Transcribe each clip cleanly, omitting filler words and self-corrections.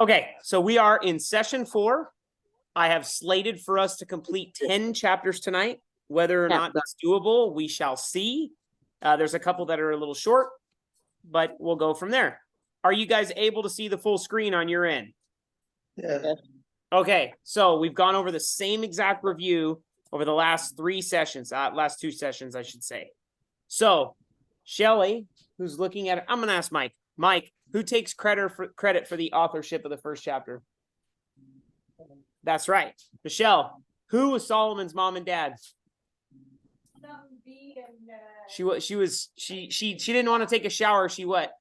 Okay, so we are in session 4. I have slated for us to complete 10 chapters tonight. Whether or not that's doable, we shall see. There's a couple that are a little short, but we'll go from there. Are you guys able to see the full screen on your end? Yeah. Okay, so we've gone over the same exact review over the last 3 sessions, last 2 sessions, I should say. So, Shelly, who's looking at it, I'm going to ask Mike. Mike, who takes credit for the authorship of the first chapter? That's right. Michelle, who was Solomon's mom and dad? She didn't want to take a shower. She what?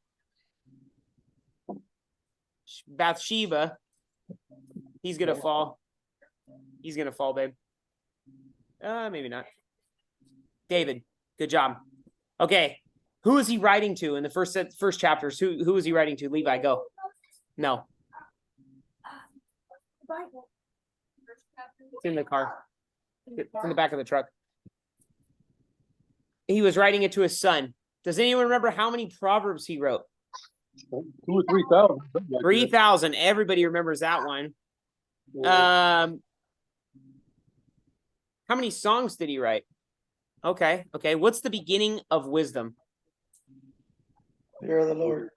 Bathsheba. He's gonna fall. He's gonna fall, babe. Maybe not. David, good job. Okay, who is he writing to in the first chapters? Who is he writing to? Levi, go. No. It's in the car. It's in the back of the truck. He was writing it to his son. Does anyone remember how many Proverbs he wrote? 2,000 or 3,000. 3,000. Everybody remembers that one. How many songs did he write? Okay. What's the beginning of wisdom? Fear of the Lord.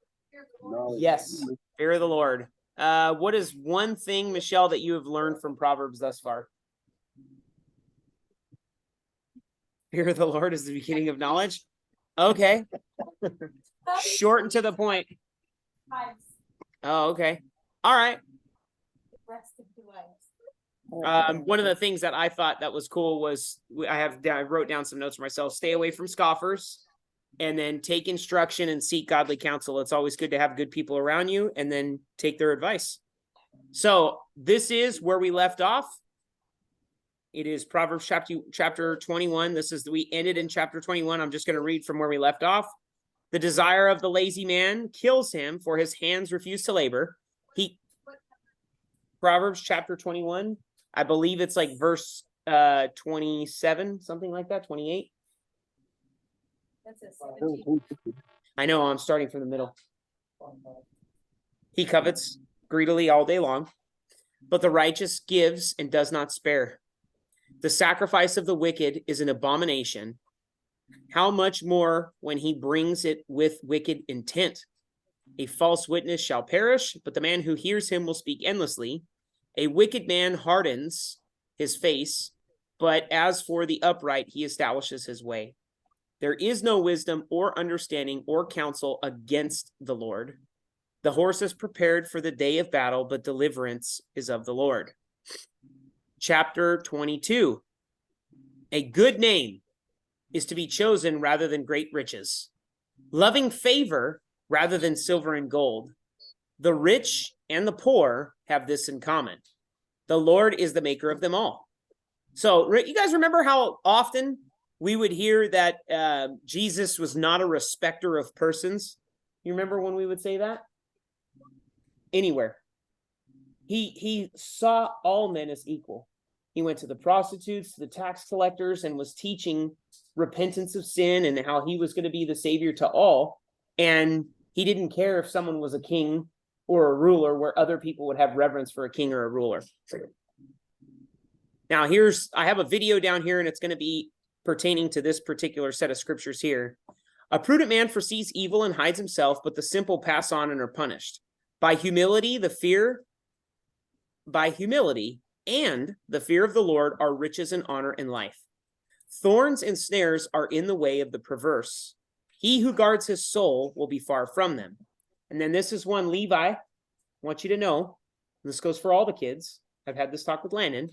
Yes, fear of the Lord. What is one thing, Michelle, that you have learned from Proverbs thus far? Fear of the Lord is the beginning of knowledge. Okay. Short and to the point. Oh, okay. All right. One of the things that I thought that was cool was I wrote down some notes for myself. Stay away from scoffers, and then take instruction and seek godly counsel. It's always good to have good people around you, and then take their advice. So this is where we left off. It is Proverbs chapter 21. We ended in chapter 21. I'm just going to read from where we left off. The desire of the lazy man kills him, for his hands refuse to labor. Proverbs chapter 21. I believe it's like verse 27, something like that, 28. I know, I'm starting from the middle. He covets greedily all day long, but the righteous gives and does not spare. The sacrifice of the wicked is an abomination. How much more when he brings it with wicked intent? A false witness shall perish, but the man who hears him will speak endlessly. A wicked man hardens his face, but as for the upright, he establishes his way. There is no wisdom or understanding or counsel against the Lord. The horse is prepared for the day of battle, but deliverance is of the Lord. Chapter 22. A good name is to be chosen rather than great riches. Loving favor rather than silver and gold. The rich and the poor have this in common. The Lord is the maker of them all. So you guys remember how often we would hear that Jesus was not a respecter of persons? You remember when we would say that? Anywhere. He saw all men as equal. He went to the prostitutes, to the tax collectors, and was teaching repentance of sin and how he was going to be the savior to all. And he didn't care if someone was a king or a ruler, where other people would have reverence for a king or a ruler. Now, I have a video down here, and it's going to be pertaining to this particular set of scriptures here. A prudent man foresees evil and hides himself, but the simple pass on and are punished. By humility and the fear of the Lord are riches and honor and life. Thorns and snares are in the way of the perverse. He who guards his soul will be far from them. And then this is one, Levi, I want you to know, this goes for all the kids. I've had this talk with Landon.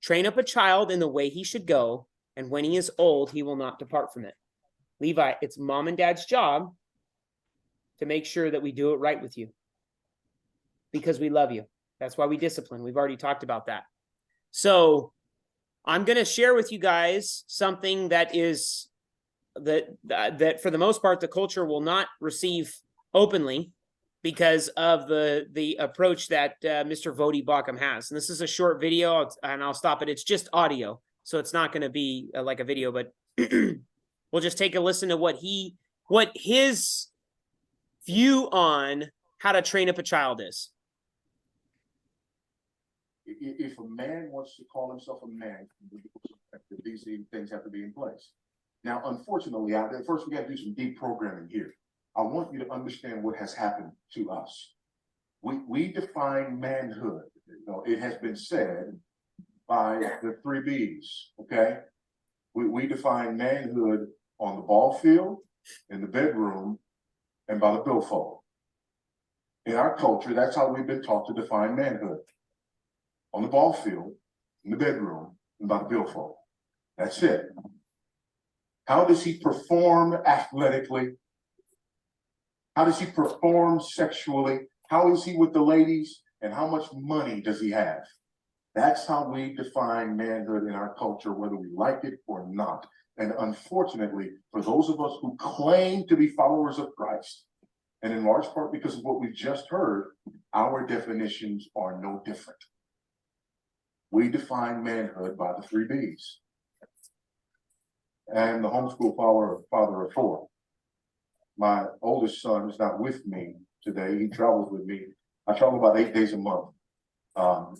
Train up a child in the way he should go, and when he is old, he will not depart from it. Levi, it's mom and dad's job to make sure that we do it right with you, because we love you. That's why we discipline. We've already talked about that. So I'm going to share with you guys something that is that for the most part, the culture will not receive openly because of the approach that Mr. Vodi Bakum has. And this is a short video, and I'll stop it. It's just audio, so it's not going to be like a video, but we'll just take a listen to what his view on how to train up a child is. If a man wants to call himself a man, these things have to be in place. Now, unfortunately, first we got to do some deep programming here. I want you to understand what has happened to us. We define manhood. You know, it has been said by the 3 B's. Okay, we define manhood on the ball field, in the bedroom, and by the billfold. In our culture, that's how we've been taught to define manhood. On the ball field, in the bedroom, and by the billfold. That's it. How does he perform athletically? How does he perform sexually? How is he with the ladies? And how much money does he have? That's how we define manhood in our culture, whether we like it or not. And unfortunately, for those of us who claim to be followers of Christ, and in large part because of what we just heard, our definitions are no different. We define manhood by the 3 B's. And the homeschool father of 4. My oldest son is not with me today. He travels with me. I travel about 8 days a month.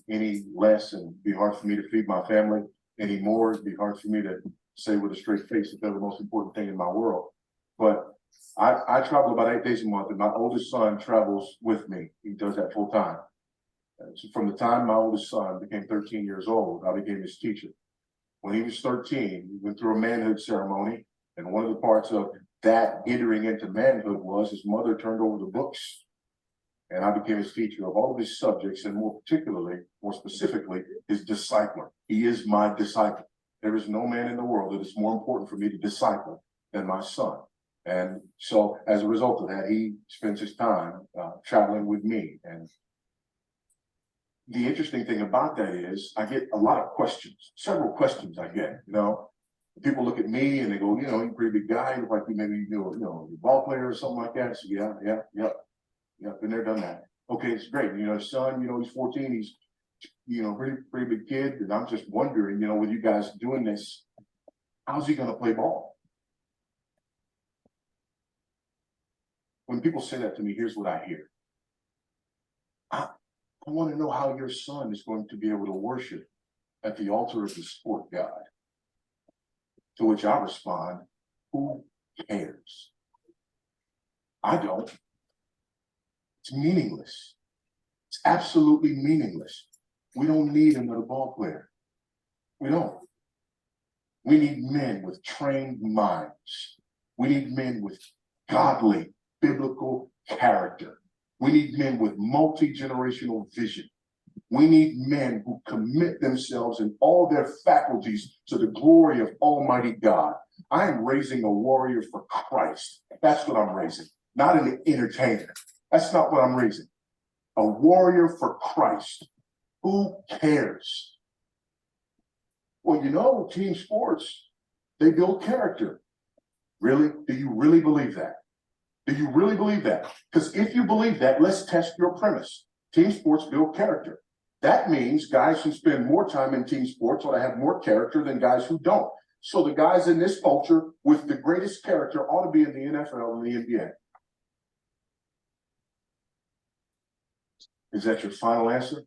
Any less, and it'd be hard for me to feed my family. Any more, it'd be hard for me to say with a straight face that they're the most important thing in my world. But I travel about 8 days a month, and my oldest son travels with me. He does that full time. So from the time my oldest son became 13 years old, I became his teacher. When he was 13, we went through a manhood ceremony, and one of the parts of that entering into manhood was his mother turned over the books, and I became his teacher of all of his subjects, and more specifically, his discipler. He is my disciple. There is no man in the world that is more important for me to disciple than my son. And so as a result of that, he spends his time traveling with me. And the interesting thing about that is I get a lot of questions, several questions I get, you know. People look at me and they go, you know, you're a pretty big guy, you look like you maybe, you know, a ball player or something like that. So yeah, been there, done that. Okay, it's great. You know, his son, you know, he's 14, he's, you know, pretty big kid. And I'm just wondering, you know, with you guys doing this, how's he gonna play ball? When people say that to me, here's what I hear. I want to know how your son is going to be able to worship at the altar of the sport god. To which I respond, who cares? I don't. It's meaningless. It's absolutely meaningless. We don't need another ball player. We don't. We need men with trained minds. We need men with godly, biblical character. We need men with multi-generational vision. We need men who commit themselves in all their faculties to the glory of Almighty God. I am raising a warrior for Christ. That's what I'm raising, not an entertainer. That's not what I'm raising. A warrior for Christ. Who cares? Well, you know, team sports, they build character. Really? Do you really believe that? Do you really believe that? Because if you believe that, let's test your premise. Team sports build character. That means guys who spend more time in team sports ought to have more character than guys who don't. So the guys in this culture with the greatest character ought to be in the NFL and the NBA. Is that your final answer?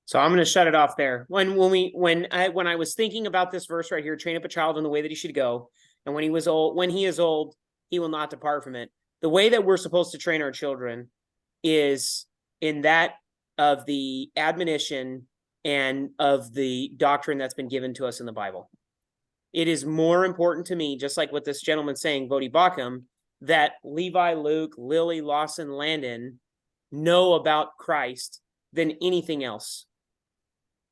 So I'm going to shut it off there. When I was thinking about this verse right here, train up a child in the way that he should go, and when he is old, he will not depart from it. The way that we're supposed to train our children is in that of the admonition and of the doctrine that's been given to us in the Bible. It is more important to me, just like what this gentleman's saying, Bodie Bacham, that Levi, Luke, Lily, Lawson, Landon know about Christ than anything else.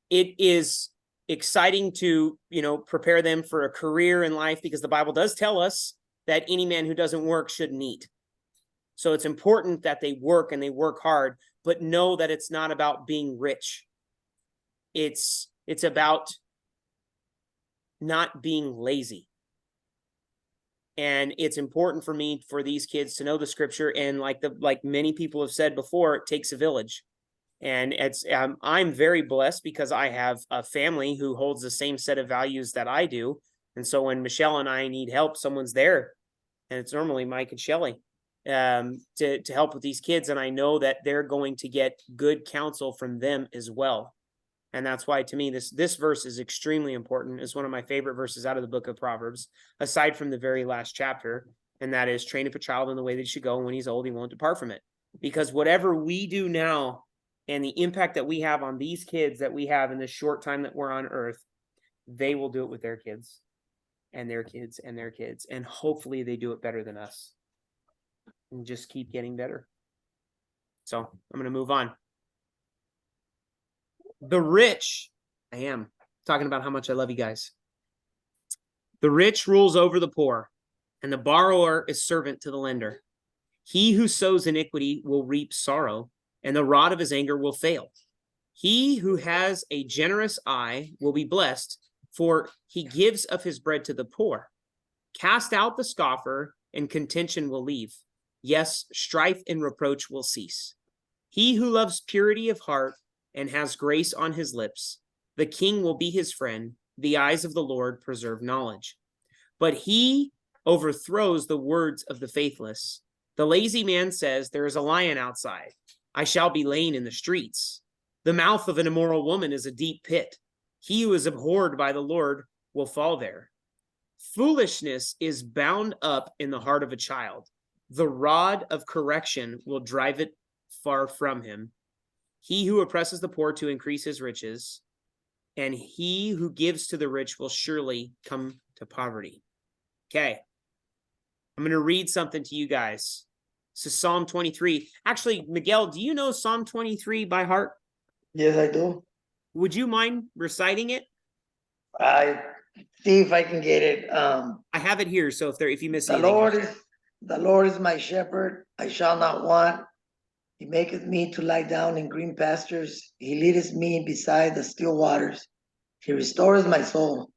It is exciting to, prepare them for a career in life, because the Bible does tell us that any man who doesn't work shouldn't eat. So it's important that they work and they work hard, but know that it's not about being rich. It's about not being lazy. And it's important for me, for these kids to know the scripture. And like many people have said before, it takes a village. And I'm very blessed because I have a family who holds the same set of values that I do. And so when Michelle and I need help, someone's there. And it's normally Mike and Shelley. to help with these kids. And I know that they're going to get good counsel from them as well. And that's why, to me, this verse is extremely important. It's one of my favorite verses out of the book of Proverbs, aside from the very last chapter. And that is, train up a child in the way that he should go, and when he's old, he won't depart from it. Because whatever we do now and the impact that we have on these kids that we have in this short time that we're on earth, they will do it with their kids and their kids and their kids. And hopefully they do it better than us and just keep getting better. So I'm going to move on. The rich, I am talking about how much I love you guys. The rich rules over the poor, and the borrower is servant to the lender. He who sows iniquity will reap sorrow, and the rod of his anger will fail. He who has a generous eye will be blessed, for he gives of his bread to the poor. Cast out the scoffer, and contention will leave. Yes, strife and reproach will cease. He who loves purity of heart and has grace on his lips, the king will be his friend. The eyes of the Lord preserve knowledge. But he overthrows the words of the faithless. The lazy man says, there is a lion outside. I shall be lain in the streets. The mouth of an immoral woman is a deep pit. He who is abhorred by the Lord will fall there. Foolishness is bound up in the heart of a child. The rod of correction will drive it far from him. He who oppresses the poor to increase his riches, and he who gives to the rich will surely come to poverty. Okay. I'm going to read something to you guys. This is Psalm 23. Actually, Miguel, do you know Psalm 23 by heart? Yes, I do. Would you mind reciting it? I see if I can get it. I have it here, so if you miss anything. The Lord is my shepherd, I shall not want. He maketh me to lie down in green pastures. He leadeth me beside the still waters. He restoreth my soul.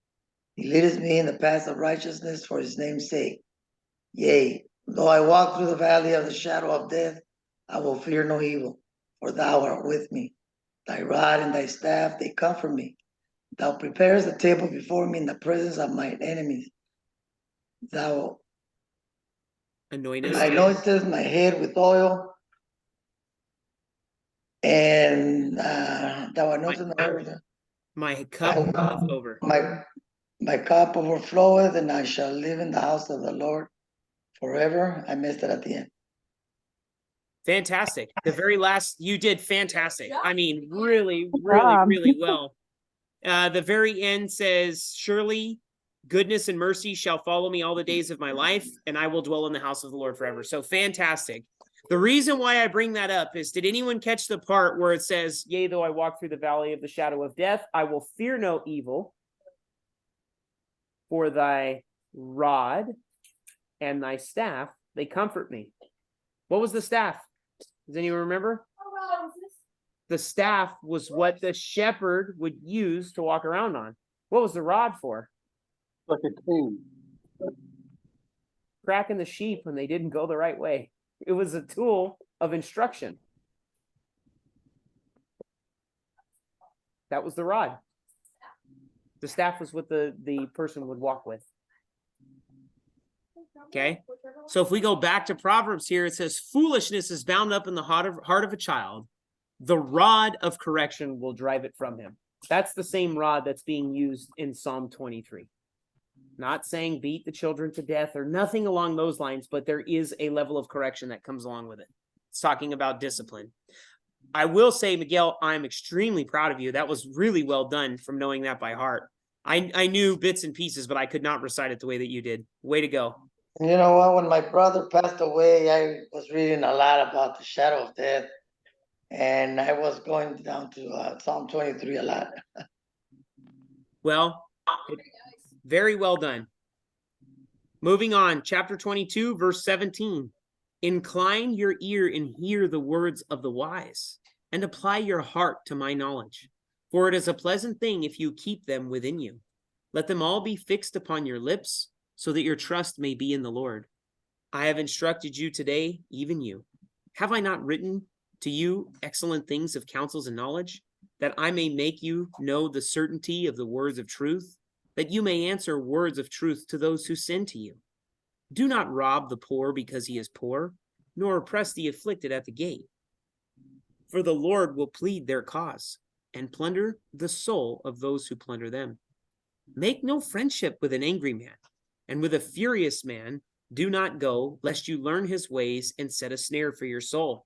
He leadeth me in the paths of righteousness for his name's sake. Yea, though I walk through the valley of the shadow of death, I will fear no evil, for thou art with me. Thy rod and thy staff, they comfort me. Thou preparest a table before me in the presence of my enemies. Thou anointest my head with oil, and thou anointest my head. My cup runneth over. My cup overfloweth, and I shall live in the house of the Lord forever. I missed it at the end. Fantastic. The very last, you did fantastic. I mean, really, really well. The very end says, surely goodness and mercy shall follow me all the days of my life, and I will dwell in the house of the Lord forever. So fantastic. The reason why I bring that up is, did anyone catch the part where it says, yea, though I walk through the valley of the shadow of death, I will fear no evil, for thy rod and thy staff, they comfort me. What was the staff? Does anyone remember? The staff was what the shepherd would use to walk around on. What was the rod for? Like a cane. Cracking the sheep when they didn't go the right way. It was a tool of instruction. That was the rod. The staff was what the person would walk with. Okay. So if we go back to Proverbs here, it says, foolishness is bound up in the heart of a child. The rod of correction will drive it from him. That's the same rod that's being used in Psalm 23. Not saying beat the children to death or nothing along those lines, but there is a level of correction that comes along with it. It's talking about discipline. I will say, Miguel, I'm extremely proud of you. That was really well done from knowing that by heart. I knew bits and pieces, but I could not recite it the way that you did. Way to go. And you know what? When my brother passed away, I was reading a lot about the shadow of death, and I was going down to Psalm 23 a lot. Well, very well done. Moving on, chapter 22, verse 17. Incline your ear and hear the words of the wise, and apply your heart to my knowledge. For it is a pleasant thing if you keep them within you. Let them all be fixed upon your lips, so that your trust may be in the Lord. I have instructed you today, even you. Have I not written to you excellent things of counsels and knowledge, that I may make you know the certainty of the words of truth, that you may answer words of truth to those who send to you? Do not rob the poor because he is poor, nor oppress the afflicted at the gate. For the Lord will plead their cause and plunder the soul of those who plunder them. Make no friendship with an angry man, and with a furious man do not go, lest you learn his ways and set a snare for your soul.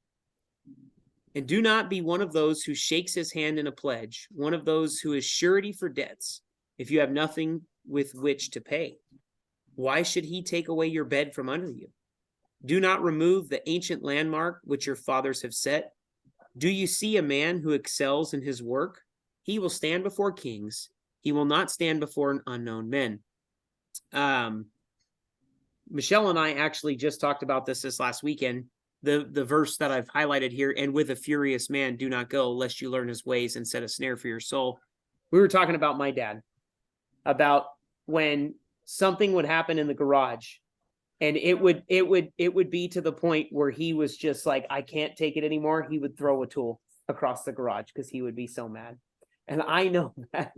And do not be one of those who shakes his hand in a pledge, one of those who is surety for debts, if you have nothing with which to pay. Why should he take away your bed from under you? Do not remove the ancient landmark which your fathers have set. Do you see a man who excels in his work? He will stand before kings. He will not stand before an unknown men. Michelle and I actually just talked about this last weekend. The verse that I've highlighted here, and with a furious man do not go, lest you learn his ways and set a snare for your soul. We were talking about my dad, about when something would happen in the garage, and it would be to the point where he was just like, I can't take it anymore. He would throw a tool across the garage because he would be so mad. And I know that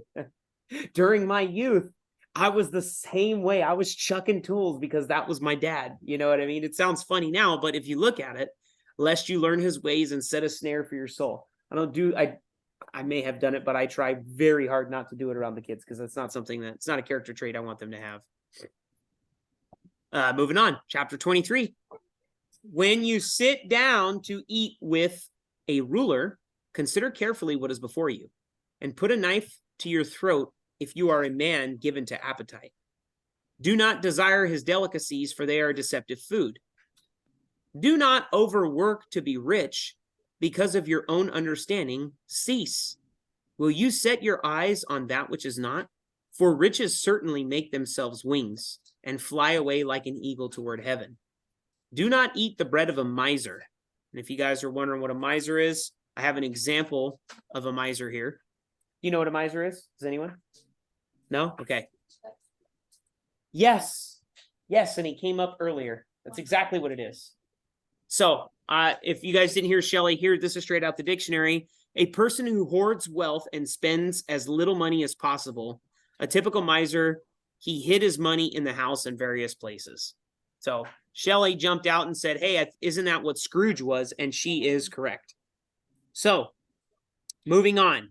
during my youth, I was the same way. I was chucking tools because that was my dad. You know what I mean? It sounds funny now, but if you look at it, lest you learn his ways and set a snare for your soul. I may have done it, but I try very hard not to do it around the kids because it's not a character trait I want them to have. Moving on, chapter 23. When you sit down to eat with a ruler, consider carefully what is before you, and put a knife to your throat if you are a man given to appetite. Do not desire his delicacies, for they are deceptive food. Do not overwork to be rich, because of your own understanding, cease. Will you set your eyes on that which is not? For riches certainly make themselves wings, and fly away like an eagle toward heaven. Do not eat the bread of a miser. And if you guys are wondering what a miser is, I have an example of a miser here. Do you know what a miser is? Does anyone? No? Okay. Yes. Yes, and he came up earlier. That's exactly what it is. So, if you guys didn't hear Shelley here, this is straight out the dictionary. A person who hoards wealth and spends as little money as possible. A typical miser, he hid his money in the house in various places. So, Shelley jumped out and said, hey, isn't that what Scrooge was? And she is correct. So, moving on.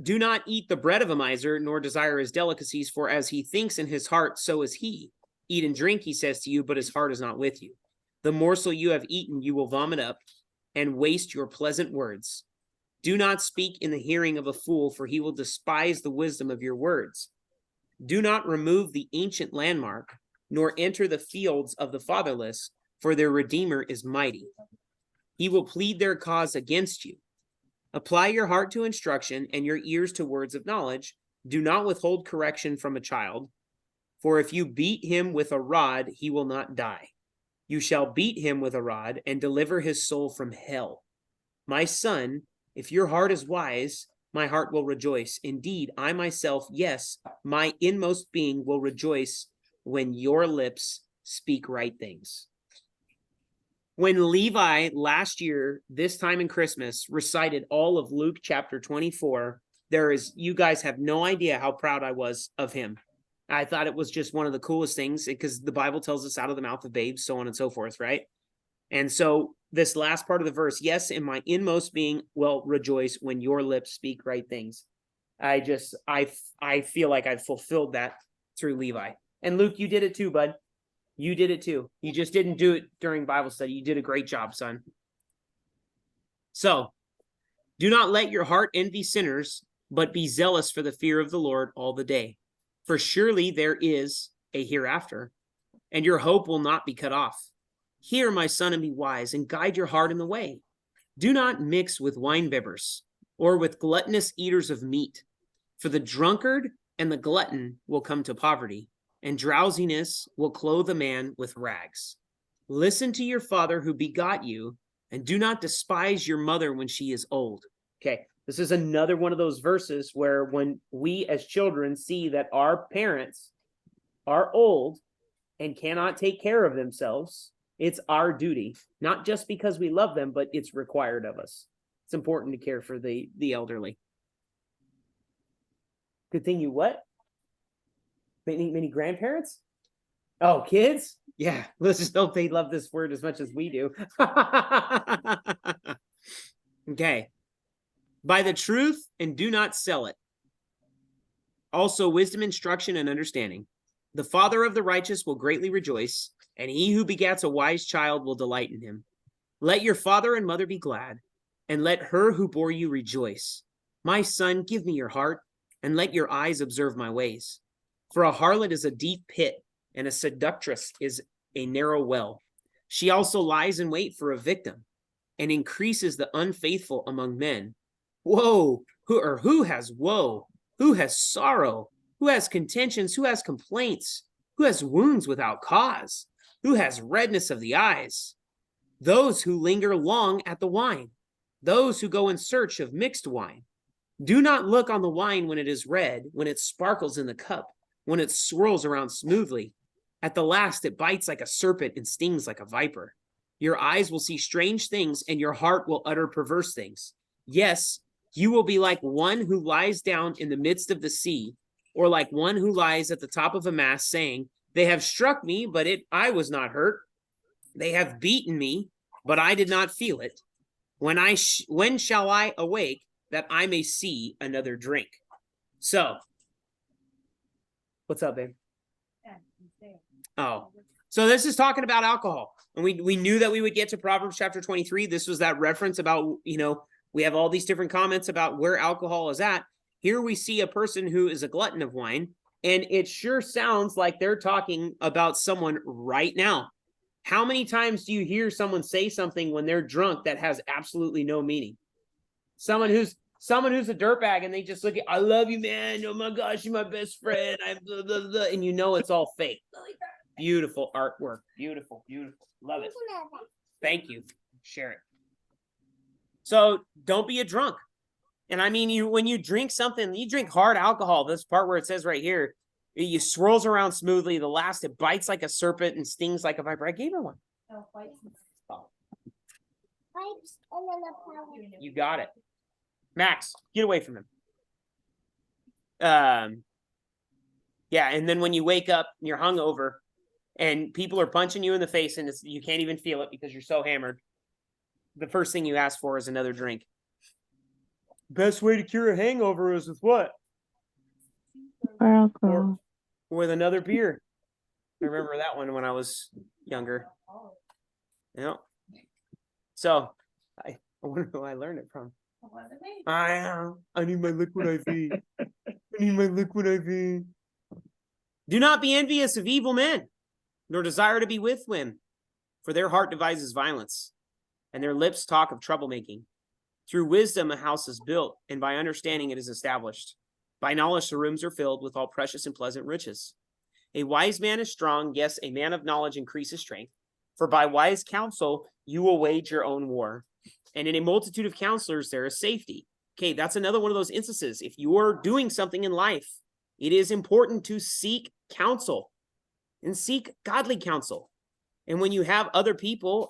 Do not eat the bread of a miser, nor desire his delicacies, for as he thinks in his heart, so is he. Eat and drink, he says to you, but his heart is not with you. The morsel you have eaten, you will vomit up, and waste your pleasant words. Do not speak in the hearing of a fool, for he will despise the wisdom of your words. Do not remove the ancient landmark, nor enter the fields of the fatherless, for their Redeemer is mighty. He will plead their cause against you. Apply your heart to instruction and your ears to words of knowledge. Do not withhold correction from a child, for if you beat him with a rod, he will not die. You shall beat him with a rod and deliver his soul from hell. My son, if your heart is wise, my heart will rejoice. Indeed, I myself, yes, my inmost being will rejoice when your lips speak right things. When Levi last year, this time in Christmas, recited all of Luke chapter 24, you guys have no idea how proud I was of him. I thought it was just one of the coolest things because the Bible tells us out of the mouth of babes, so on and so forth, right? And so this last part of the verse, yes, in my inmost being will rejoice when your lips speak right things. I feel like I've fulfilled that through Levi. And Luke, you did it too, bud. You did it too. You just didn't do it during Bible study. You did a great job, son. So, do not let your heart envy sinners, but be zealous for the fear of the Lord all the day. For surely there is a hereafter, and your hope will not be cut off. Hear, my son, and be wise, and guide your heart in the way. Do not mix with winebibbers, or with gluttonous eaters of meat, for the drunkard and the glutton will come to poverty, and drowsiness will clothe a man with rags. Listen to your father who begot you, and do not despise your mother when she is old. Okay, this is another one of those verses where when we as children see that our parents are old and cannot take care of themselves, it's our duty, not just because we love them, but it's required of us. It's important to care for the elderly. Good thing you what? Many grandparents? Oh, kids? Yeah, let's just hope they love this word as much as we do. Okay. By the truth and do not sell it. Also, wisdom, instruction, and understanding. The father of the righteous will greatly rejoice, and he who begats a wise child will delight in him. Let your father and mother be glad, and let her who bore you rejoice. My son, give me your heart, and let your eyes observe my ways. For a harlot is a deep pit, and a seductress is a narrow well. She also lies in wait for a victim, and increases the unfaithful among men. Woe, who has woe? Who has sorrow? Who has contentions? Who has complaints? Who has wounds without cause? Who has redness of the eyes? Those who linger long at the wine, those who go in search of mixed wine. Do not look on the wine when it is red, when it sparkles in the cup, when it swirls around smoothly. At the last, it bites like a serpent and stings like a viper. Your eyes will see strange things, and your heart will utter perverse things. Yes, you will be like one who lies down in the midst of the sea, or like one who lies at the top of a mast, saying, they have struck me, but I was not hurt. They have beaten me, but I did not feel it. When shall I awake that I may see another drink? So, what's up, babe? Oh, so this is talking about alcohol. And we knew that we would get to Proverbs chapter 23. This was that reference about, we have all these different comments about where alcohol is at. Here we see a person who is a glutton of wine, and it sure sounds like they're talking about someone right now. How many times do you hear someone say something when they're drunk that has absolutely no meaning? Someone who's a dirtbag, and they just look at, I love you, man. Oh my gosh, you're my best friend. I blah, blah, blah, and it's all fake. Beautiful artwork. Beautiful, beautiful. Love it. Thank you. Share it. So don't be a drunk. And I mean, when you drink something, you drink hard alcohol. This part where it says right here, it swirls around smoothly. The last, it bites like a serpent and stings like a viper. I gave her one. You got it. Max, get away from him. Yeah, and then when you wake up, you're hungover, and people are punching you in the face, and you can't even feel it because you're so hammered. The first thing you ask for is another drink. Best way to cure a hangover is with what? Or with another beer. I remember that one when I was younger. Yeah. So I wonder who I learned it from. I need my liquid IV. I need my liquid IV. Do not be envious of evil men, nor desire to be with them, for their heart devises violence, and their lips talk of troublemaking. Through wisdom a house is built, and by understanding it is established. By knowledge the rooms are filled with all precious and pleasant riches. A wise man is strong, yes, a man of knowledge increases strength. For by wise counsel you will wage your own war, and in a multitude of counselors there is safety. Okay, that's another one of those instances. If you are doing something in life, it is important to seek counsel and seek godly counsel. And when you have other people,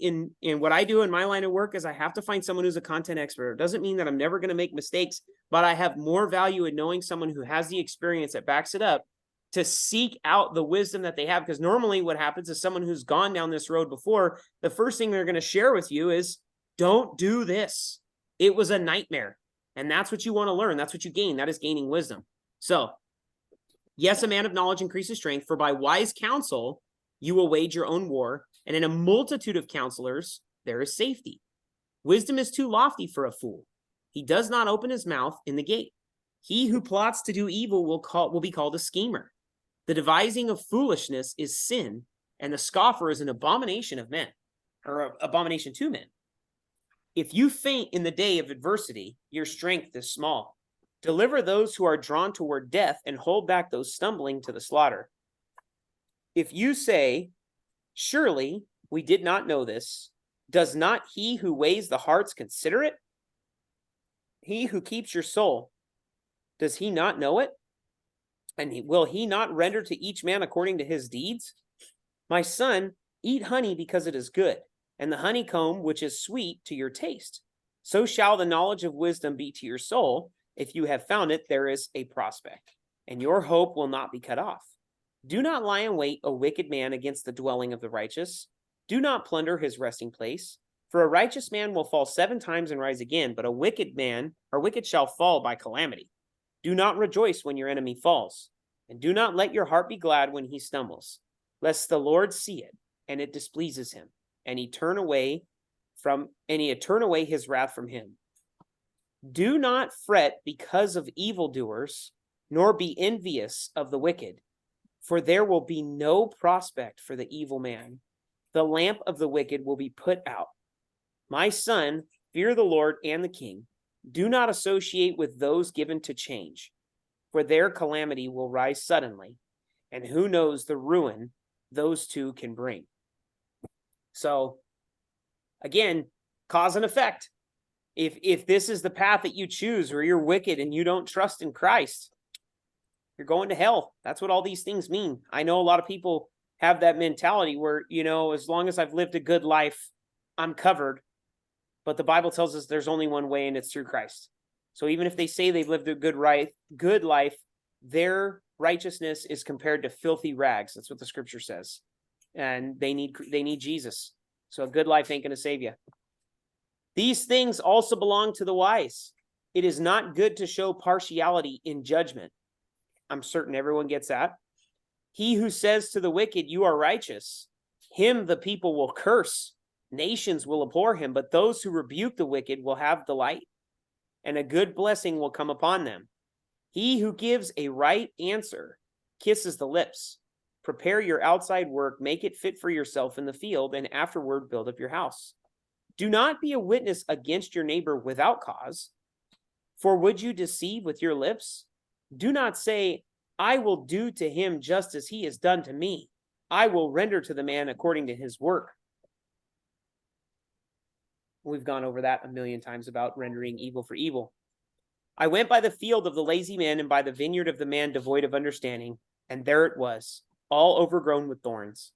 in what I do in my line of work is I have to find someone who's a content expert. It doesn't mean that I'm never going to make mistakes, but I have more value in knowing someone who has the experience that backs it up to seek out the wisdom that they have. Because normally what happens is someone who's gone down this road before, the first thing they're going to share with you is, don't do this. It was a nightmare. And that's what you want to learn. That's what you gain. That is gaining wisdom. So, yes, a man of knowledge increases strength, for by wise counsel you will wage your own war, and in a multitude of counselors there is safety. Wisdom is too lofty for a fool. He does not open his mouth in the gate. He who plots to do evil will be called a schemer. The devising of foolishness is sin, and the scoffer is an abomination of men, or an abomination to men. If you faint in the day of adversity, your strength is small. Deliver those who are drawn toward death, and hold back those stumbling to the slaughter. If you say, surely we did not know this, does not he who weighs the hearts consider it? He who keeps your soul, does he not know it? And will he not render to each man according to his deeds? My son, eat honey because it is good, and the honeycomb which is sweet to your taste. So shall the knowledge of wisdom be to your soul. If you have found it, there is a prospect, and your hope will not be cut off. Do not lie in wait, a wicked man, against the dwelling of the righteous. Do not plunder his resting place. For a righteous man will fall 7 times and rise again, but a wicked man or wicked shall fall by calamity. Do not rejoice when your enemy falls, and do not let your heart be glad when he stumbles, lest the Lord see it, and it displeases him, and he turn away his wrath from him. Do not fret because of evildoers, nor be envious of the wicked, for there will be no prospect for the evil man. The lamp of the wicked will be put out. My son, fear the Lord and the king. Do not associate with those given to change, for their calamity will rise suddenly, and who knows the ruin those two can bring. So, again, cause and effect. If this is the path that you choose, where you're wicked and you don't trust in Christ, you're going to hell. That's what all these things mean. I know a lot of people have that mentality where, as long as I've lived a good life, I'm covered. But the Bible tells us there's only one way, and it's through Christ. So even if they say they've lived a good life, their righteousness is compared to filthy rags. That's what the scripture says. And they need Jesus. So a good life ain't going to save you. These things also belong to the wise. It is not good to show partiality in judgment. I'm certain everyone gets that. He who says to the wicked, you are righteous, him the people will curse. Nations will abhor him, but those who rebuke the wicked will have delight, and a good blessing will come upon them. He who gives a right answer kisses the lips. Prepare your outside work, make it fit for yourself in the field, and afterward build up your house. Do not be a witness against your neighbor without cause, for would you deceive with your lips? Do not say, I will do to him just as he has done to me. I will render to the man according to his work. We've gone over that a million times about rendering evil for evil. I went by the field of the lazy man and by the vineyard of the man devoid of understanding, and there it was, all overgrown with thorns.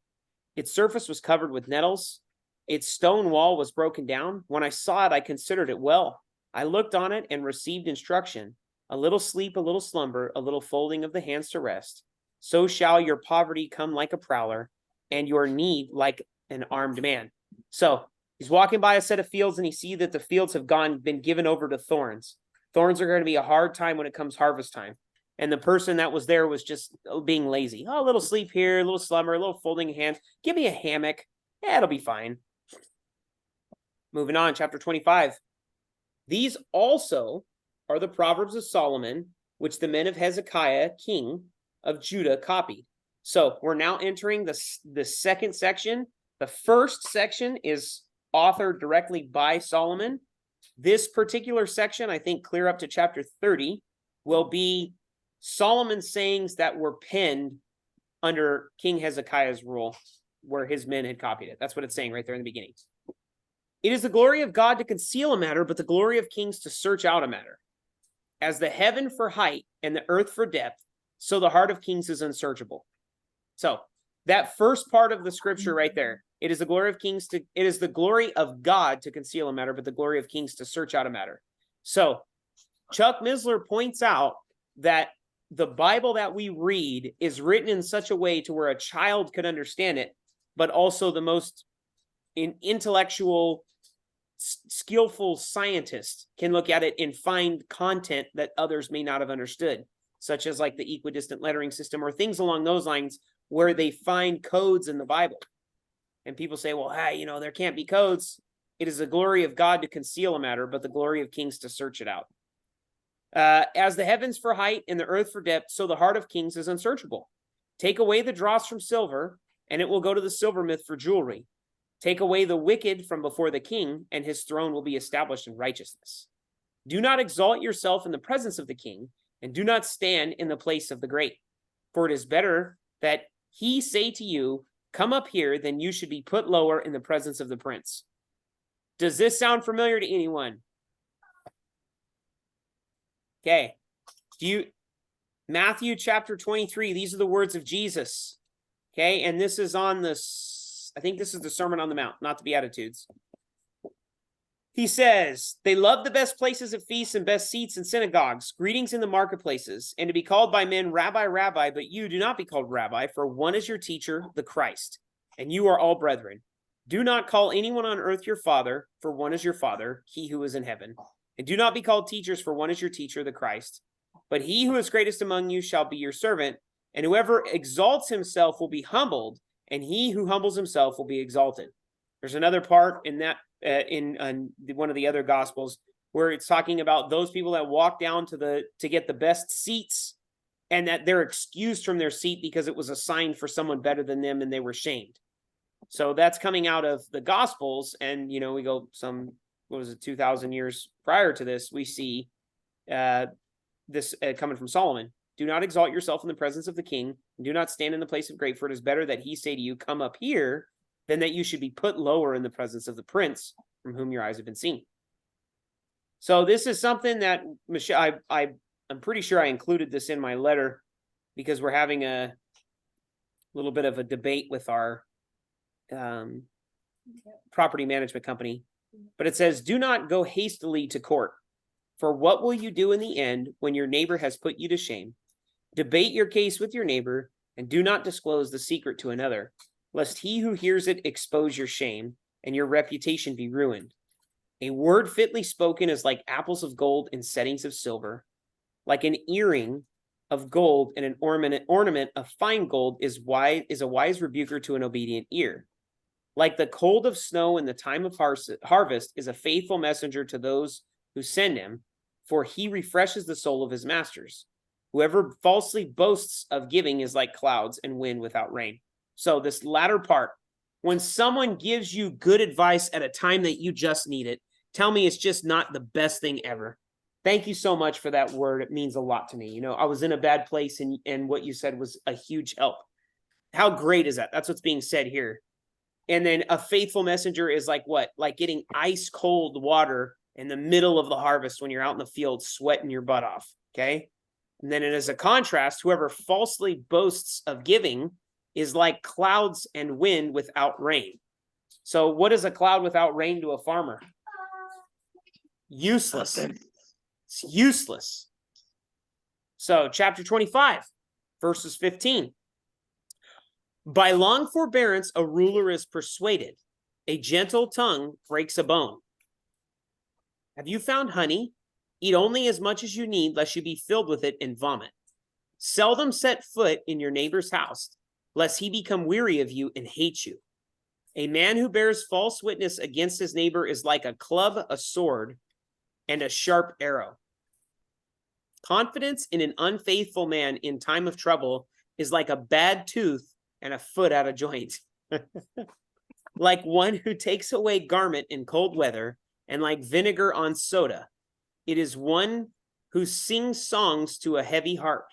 Its surface was covered with nettles. Its stone wall was broken down. When I saw it, I considered it well. I looked on it and received instruction. A little sleep, a little slumber, a little folding of the hands to rest. So shall your poverty come like a prowler, and your need like an armed man. So he's walking by a set of fields, and he sees that the fields have been given over to thorns. Thorns are going to be a hard time when it comes harvest time. And the person that was there was just being lazy. Oh, a little sleep here, a little slumber, a little folding of hands. Give me a hammock. Yeah, it'll be fine. Moving on, chapter 25. These also are the Proverbs of Solomon, which the men of Hezekiah, king of Judah, copied. So we're now entering the second section. The first section is authored directly by Solomon. This particular section, I think clear up to chapter 30, will be Solomon's sayings that were penned under King Hezekiah's rule, where his men had copied it. That's what it's saying right there in the beginning. It is the glory of God to conceal a matter, but the glory of kings to search out a matter. As the heaven for height and the earth for depth, so the heart of kings is unsearchable. So that first part of the scripture right there, it is the glory of God to conceal a matter, but the glory of kings to search out a matter. So Chuck Missler points out that the Bible that we read is written in such a way to where a child could understand it, but also the most intellectual, skillful scientist can look at it and find content that others may not have understood, such as like the equidistant lettering system or things along those lines where they find codes in the Bible. And people say, well, hey, there can't be codes. It is the glory of God to conceal a matter, but the glory of kings to search it out. As the heavens for height and the earth for depth, so the heart of kings is unsearchable. Take away the dross from silver, and it will go to the silversmith for jewelry. Take away the wicked from before the king, and his throne will be established in righteousness. Do not exalt yourself in the presence of the king, and do not stand in the place of the great. For it is better that he say to you, come up here, than you should be put lower in the presence of the prince. Does this sound familiar to anyone? Okay. Matthew chapter 23, these are the words of Jesus. Okay, and this is on I think this is the Sermon on the Mount, not the Beatitudes. He says, they love the best places at feasts and best seats in synagogues, greetings in the marketplaces, and to be called by men, Rabbi, Rabbi, but you do not be called Rabbi, for one is your teacher, the Christ, and you are all brethren. Do not call anyone on earth your father, for one is your Father, he who is in heaven. And do not be called teachers, for one is your teacher, the Christ. But he who is greatest among you shall be your servant, and whoever exalts himself will be humbled, and he who humbles himself will be exalted. There's another part in that in one of the other gospels where it's talking about those people that walk down to get the best seats, and that they're excused from their seat because it was assigned for someone better than them and they were shamed. So that's coming out of the gospels, and we go 2,000 years prior to this, we see this coming from Solomon. Do not exalt yourself in the presence of the king, and do not stand in the place of great, for it is better that he say to you, come up here, than that you should be put lower in the presence of the prince from whom your eyes have been seen. So this is something that, Michelle, I'm pretty sure I included this in my letter because we're having a little bit of a debate with our property management company. But it says, do not go hastily to court, for what will you do in the end when your neighbor has put you to shame? Debate your case with your neighbor, and do not disclose the secret to another, lest he who hears it expose your shame, and your reputation be ruined. A word fitly spoken is like apples of gold in settings of silver, like an earring of gold and an ornament of fine gold is a wise rebuker to an obedient ear. Like the cold of snow in the time of harvest is a faithful messenger to those who send him, for he refreshes the soul of his masters. Whoever falsely boasts of giving is like clouds and wind without rain. So this latter part, when someone gives you good advice at a time that you just need it, tell me it's just not the best thing ever. Thank you so much for that word. It means a lot to me. I was in a bad place, and what you said was a huge help. How great is that? That's what's being said here. And then a faithful messenger is like what? Like getting ice cold water in the middle of the harvest when you're out in the field sweating your butt off. Okay. And then as a contrast, whoever falsely boasts of giving is like clouds and wind without rain. So what is a cloud without rain to a farmer? Useless. It's useless. So chapter 25, verses 15. By long forbearance, a ruler is persuaded. A gentle tongue breaks a bone. Have you found honey? Eat only as much as you need, lest you be filled with it and vomit. Seldom set foot in your neighbor's house, lest he become weary of you and hate you. A man who bears false witness against his neighbor is like a club, a sword, and a sharp arrow. Confidence in an unfaithful man in time of trouble is like a bad tooth and a foot out of joint. Like one who takes away garment in cold weather, and like vinegar on soda. It is one who sings songs to a heavy heart.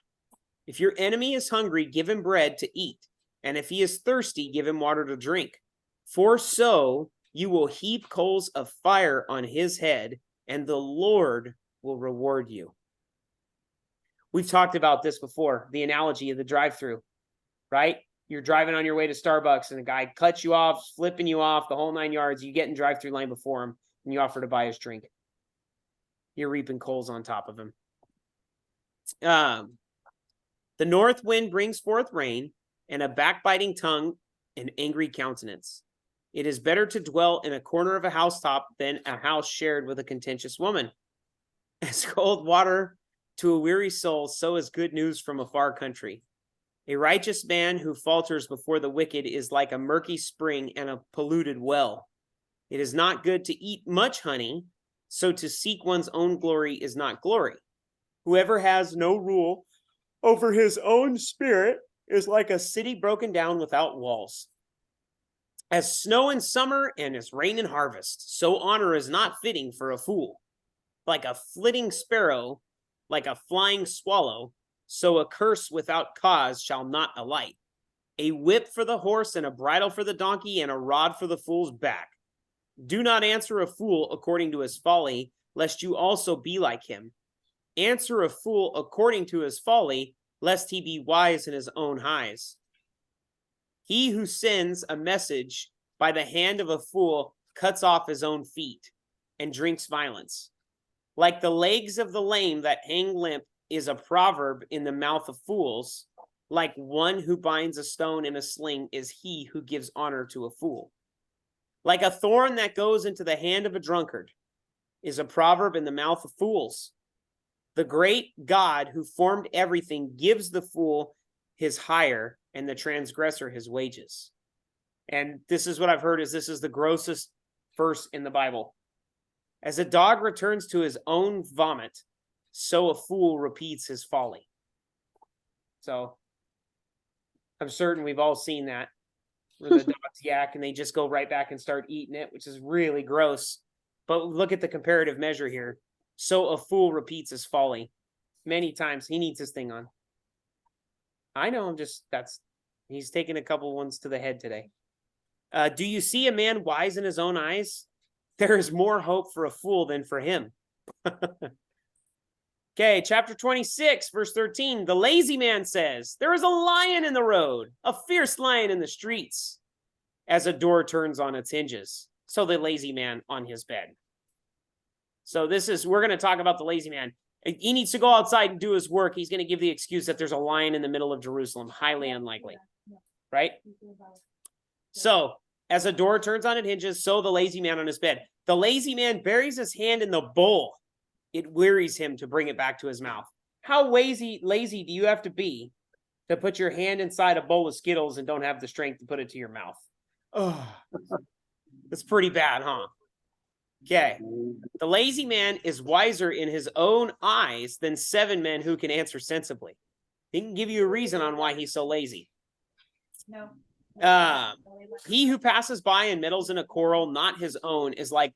If your enemy is hungry, give him bread to eat, and if he is thirsty, give him water to drink. For so you will heap coals of fire on his head, and the Lord will reward you. We've talked about this before, the analogy of the drive-thru, right? You're driving on your way to Starbucks, and a guy cuts you off, flipping you off the whole 9 yards. You get in drive-thru line before him, and you offer to buy his drink. You're reaping coals on top of him. The north wind brings forth rain, and a backbiting tongue and angry countenance. It is better to dwell in a corner of a housetop than a house shared with a contentious woman. As cold water to a weary soul, so is good news from a far country. A righteous man who falters before the wicked is like a murky spring and a polluted well. It is not good to eat much honey, so to seek one's own glory is not glory. Whoever has no rule over his own spirit is like a city broken down without walls. As snow in summer and as rain in harvest, so honor is not fitting for a fool. Like a flitting sparrow, like a flying swallow, so a curse without cause shall not alight. A whip for the horse and a bridle for the donkey and a rod for the fool's back. Do not answer a fool according to his folly, lest you also be like him. Answer a fool according to his folly, lest he be wise in his own eyes. He who sends a message by the hand of a fool cuts off his own feet, and drinks violence. Like the legs of the lame that hang limp is a proverb in the mouth of fools. Like one who binds a stone in a sling is he who gives honor to a fool. Like a thorn that goes into the hand of a drunkard is a proverb in the mouth of fools. The great God who formed everything gives the fool his hire and the transgressor his wages. And this is what I've heard, is this is the grossest verse in the Bible. As a dog returns to his own vomit, so a fool repeats his folly. So I'm certain we've all seen that, where the dogs yak and they just go right back and start eating it, which is really gross. But look at the comparative measure here. So a fool repeats his folly. Many times he needs his thing on. I know, he's taking a couple ones to the head today. Do you see a man wise in his own eyes? There is more hope for a fool than for him. Okay, chapter 26, verse 13. The lazy man says, there is a lion in the road, a fierce lion in the streets. As a door turns on its hinges, so the lazy man on his bed. So we're going to talk about the lazy man. He needs to go outside and do his work. He's going to give the excuse that there's a lion in the middle of Jerusalem. Highly unlikely, right? So, as a door turns on its hinges, so the lazy man on his bed. The lazy man buries his hand in the bowl. It wearies him to bring it back to his mouth. How lazy do you have to be to put your hand inside a bowl of Skittles and don't have the strength to put it to your mouth? Oh, that's pretty bad, huh? Okay. The lazy man is wiser in his own eyes than 7 men who can answer sensibly. He can give you a reason on why he's so lazy. No. He who passes by and meddles in a quarrel not his own is like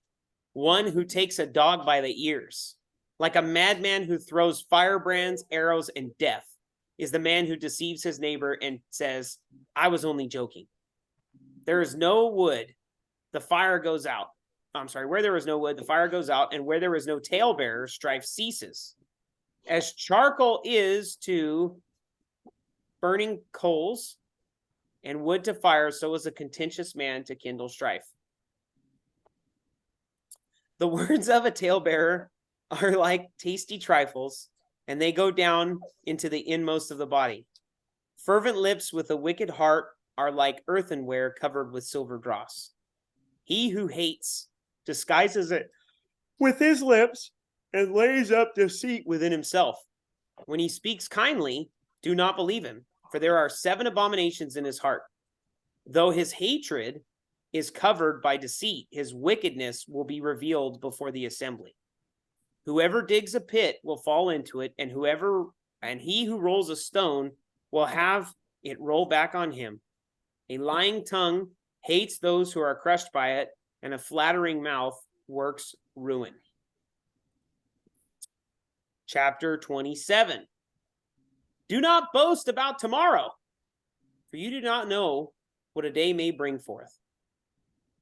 one who takes a dog by the ears. Like a madman who throws firebrands, arrows, and death is the man who deceives his neighbor and says, I was only joking. There is no wood, the fire goes out. Where there is no wood, the fire goes out, and where there is no talebearer, strife ceases. As charcoal is to burning coals, and wood to fire, so is a contentious man to kindle strife. The words of a talebearer are like tasty trifles, and they go down into the inmost of the body. Fervent lips with a wicked heart are like earthenware covered with silver dross. He who hates disguises it with his lips and lays up deceit within himself. When he speaks kindly, do not believe him, for there are 7 abominations in his heart. Though his hatred is covered by deceit, his wickedness will be revealed before the assembly. Whoever digs a pit will fall into it, and he who rolls a stone will have it roll back on him. A lying tongue hates those who are crushed by it, and a flattering mouth works ruin. Chapter 27. Do not boast about tomorrow, for you do not know what a day may bring forth.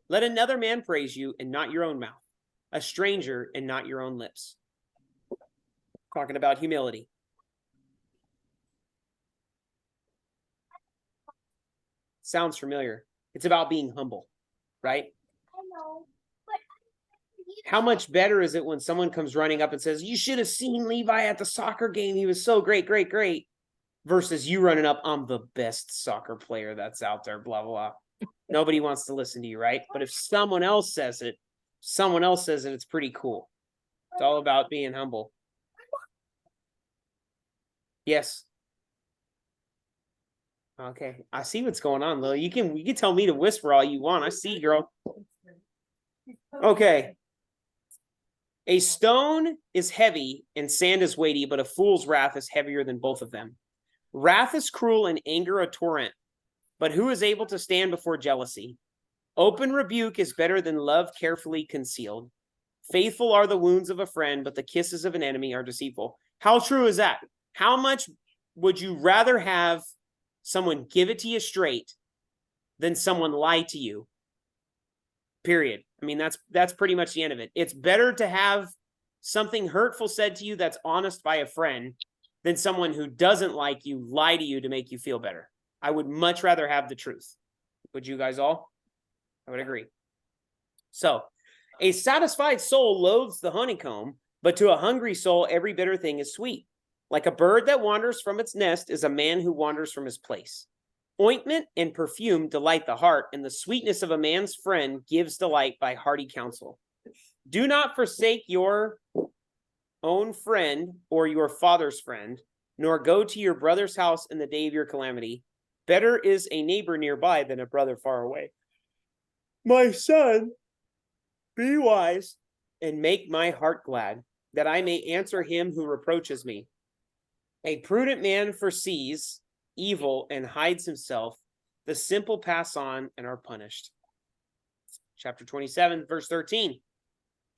Let another man praise you and not your own mouth, a stranger and not your own lips. Talking about humility. Sounds familiar. It's about being humble, right? I know, but How much better is it when someone comes running up and says, you should have seen Levi at the soccer game. He was so great, great, great. Versus you running up, I'm the best soccer player that's out there, blah, blah, blah. Nobody wants to listen to you, right? But if someone else says it, it's pretty cool. It's all about being humble. Yes. Okay. I see what's going on, Lil. You can tell me to whisper all you want. I see, girl. Okay. A stone is heavy and sand is weighty, but a fool's wrath is heavier than both of them. Wrath is cruel and anger a torrent, but who is able to stand before jealousy? Open rebuke is better than love carefully concealed. Faithful are the wounds of a friend, but the kisses of an enemy are deceitful. How true is that? How much would you rather have someone give it to you straight than someone lie to you? Period. I mean, that's pretty much the end of it. It's better to have something hurtful said to you that's honest by a friend than someone who doesn't like you lie to you to make you feel better. I would much rather have the truth. Would you guys all? I would agree. So, A satisfied soul loathes the honeycomb, but to a hungry soul every bitter thing is sweet. Like a bird that wanders from its nest is a man who wanders from his place. Ointment and perfume delight the heart, and the sweetness of a man's friend gives delight by hearty counsel. Do not forsake your own friend or your father's friend, nor go to your brother's house in the day of your calamity. Better is a neighbor nearby than a brother far away. My son, be wise and make my heart glad, that I may answer him who reproaches me. A prudent man foresees evil and hides himself. The simple pass on and are punished. Chapter 27, verse 13.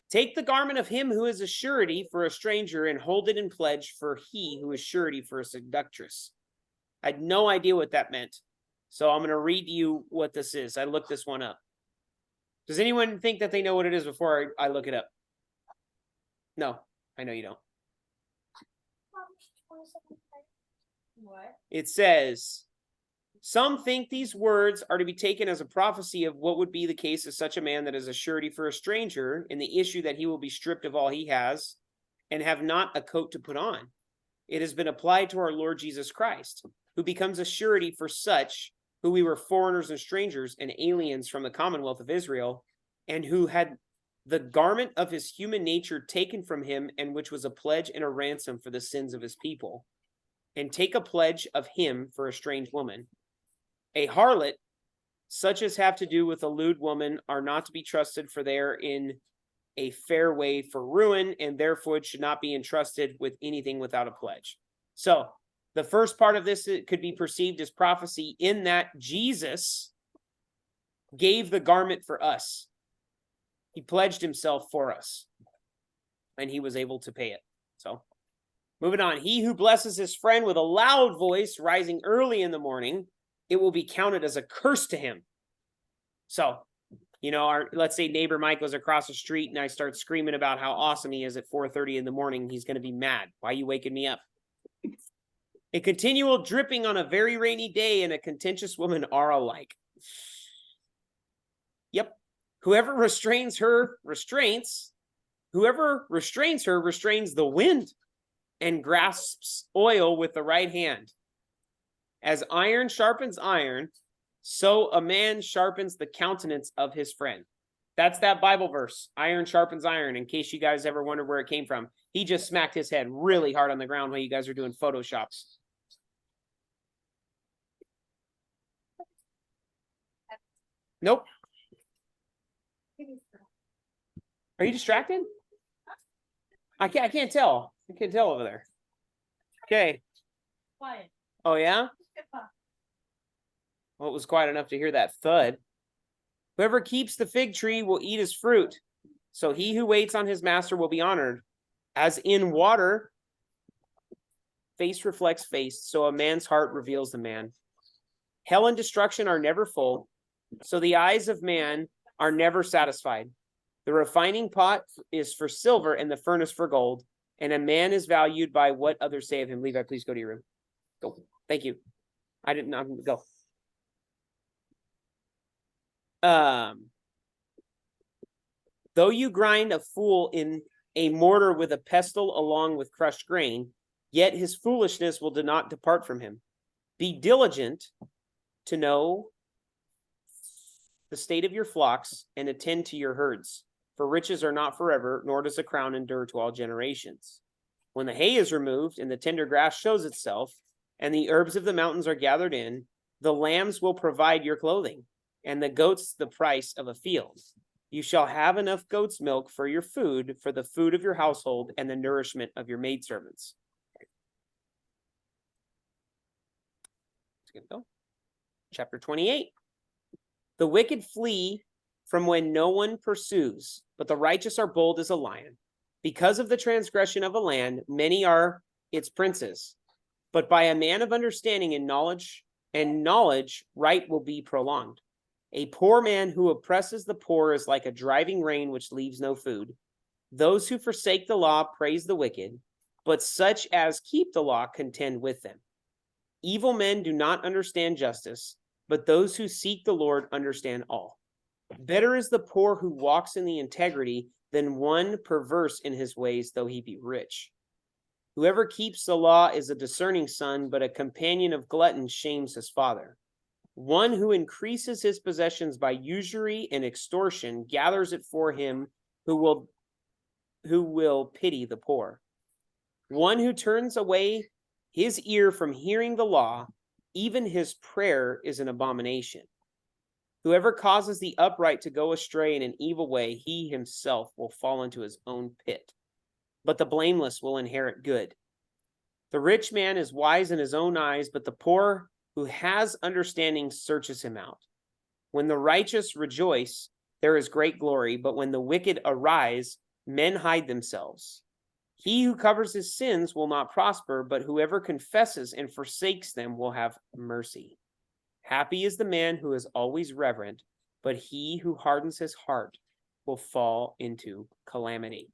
Take the garment of him who is a surety for a stranger and hold it in pledge for he who is surety for a seductress. I had no idea what that meant. So I'm going to read you what this is. I looked this one up. Does anyone think that they know what it is before I look it up? No, I know you don't. What? It says, some think these words are to be taken as a prophecy of what would be the case of such a man that is a surety for a stranger in the issue that he will be stripped of all he has and have not a coat to put on. It has been applied to our Lord Jesus Christ, who becomes a surety for such who we were foreigners and strangers and aliens from the commonwealth of Israel, and who had the garment of his human nature taken from him, and which was a pledge and a ransom for the sins of his people. And take a pledge of him for a strange woman. A harlot, such as have to do with a lewd woman, are not to be trusted, for they are in a fair way for ruin, and therefore it should not be entrusted with anything without a pledge. So, the first part of this could be perceived as prophecy in that Jesus gave the garment for us. He pledged himself for us, and he was able to pay it. So, moving on. He who blesses his friend with a loud voice, rising early in the morning, it will be counted as a curse to him. So, you know, let's say neighbor Mike goes across the street and I start screaming about how awesome he is at 4:30 in the morning. He's going to be mad. Why are you waking me up? A continual dripping on a very rainy day and a contentious woman are alike. Yep. Whoever restrains her restrains. Whoever restrains her restrains the wind and grasps oil with the right hand. As iron sharpens iron, so a man sharpens the countenance of his friend. That's that Bible verse. Iron sharpens iron, in case you guys ever wondered where it came from. He just smacked his head really hard on the ground while you guys are doing Photoshops. Nope. Are you distracted? I can't tell. I can't tell over there. Okay. Quiet. Oh, yeah? Well, it was quiet enough to hear that thud. Whoever keeps the fig tree will eat his fruit. So he who waits on his master will be honored. As in water, face reflects face, so a man's heart reveals the man. Hell and destruction are never full, so the eyes of man are never satisfied. The refining pot is for silver and the furnace for gold, and a man is valued by what others say of him. Levi, please go to your room. Go. Thank you. I'm go. Though you grind a fool in a mortar with a pestle along with crushed grain, yet his foolishness will not depart from him. Be diligent to know the state of your flocks and attend to your herds, for riches are not forever, nor does a crown endure to all generations. When the hay is removed and the tender grass shows itself, and the herbs of the mountains are gathered in, the lambs will provide your clothing, and the goats the price of a field. You shall have enough goat's milk for your food, for the food of your household, and the nourishment of your maidservants. Let's get go. Chapter 28. The wicked flee from when no one pursues, but the righteous are bold as a lion. Because of the transgression of a land, many are its princes. But by a man of understanding and knowledge, right will be prolonged. A poor man who oppresses the poor is like a driving rain which leaves no food. Those who forsake the law praise the wicked, but such as keep the law contend with them. Evil men do not understand justice, but those who seek the Lord understand all. Better is the poor who walks in the integrity than one perverse in his ways, though he be rich. Whoever keeps the law is a discerning son, but a companion of gluttons shames his father. One who increases his possessions by usury and extortion gathers it for him who will pity the poor. One who turns away his ear from hearing the law, even his prayer is an abomination. Whoever causes the upright to go astray in an evil way, he himself will fall into his own pit. But the blameless will inherit good. The rich man is wise in his own eyes, but the poor who has understanding searches him out. When the righteous rejoice, there is great glory, but when the wicked arise, men hide themselves. He who covers his sins will not prosper, but whoever confesses and forsakes them will have mercy. Happy is the man who is always reverent, but he who hardens his heart will fall into calamity.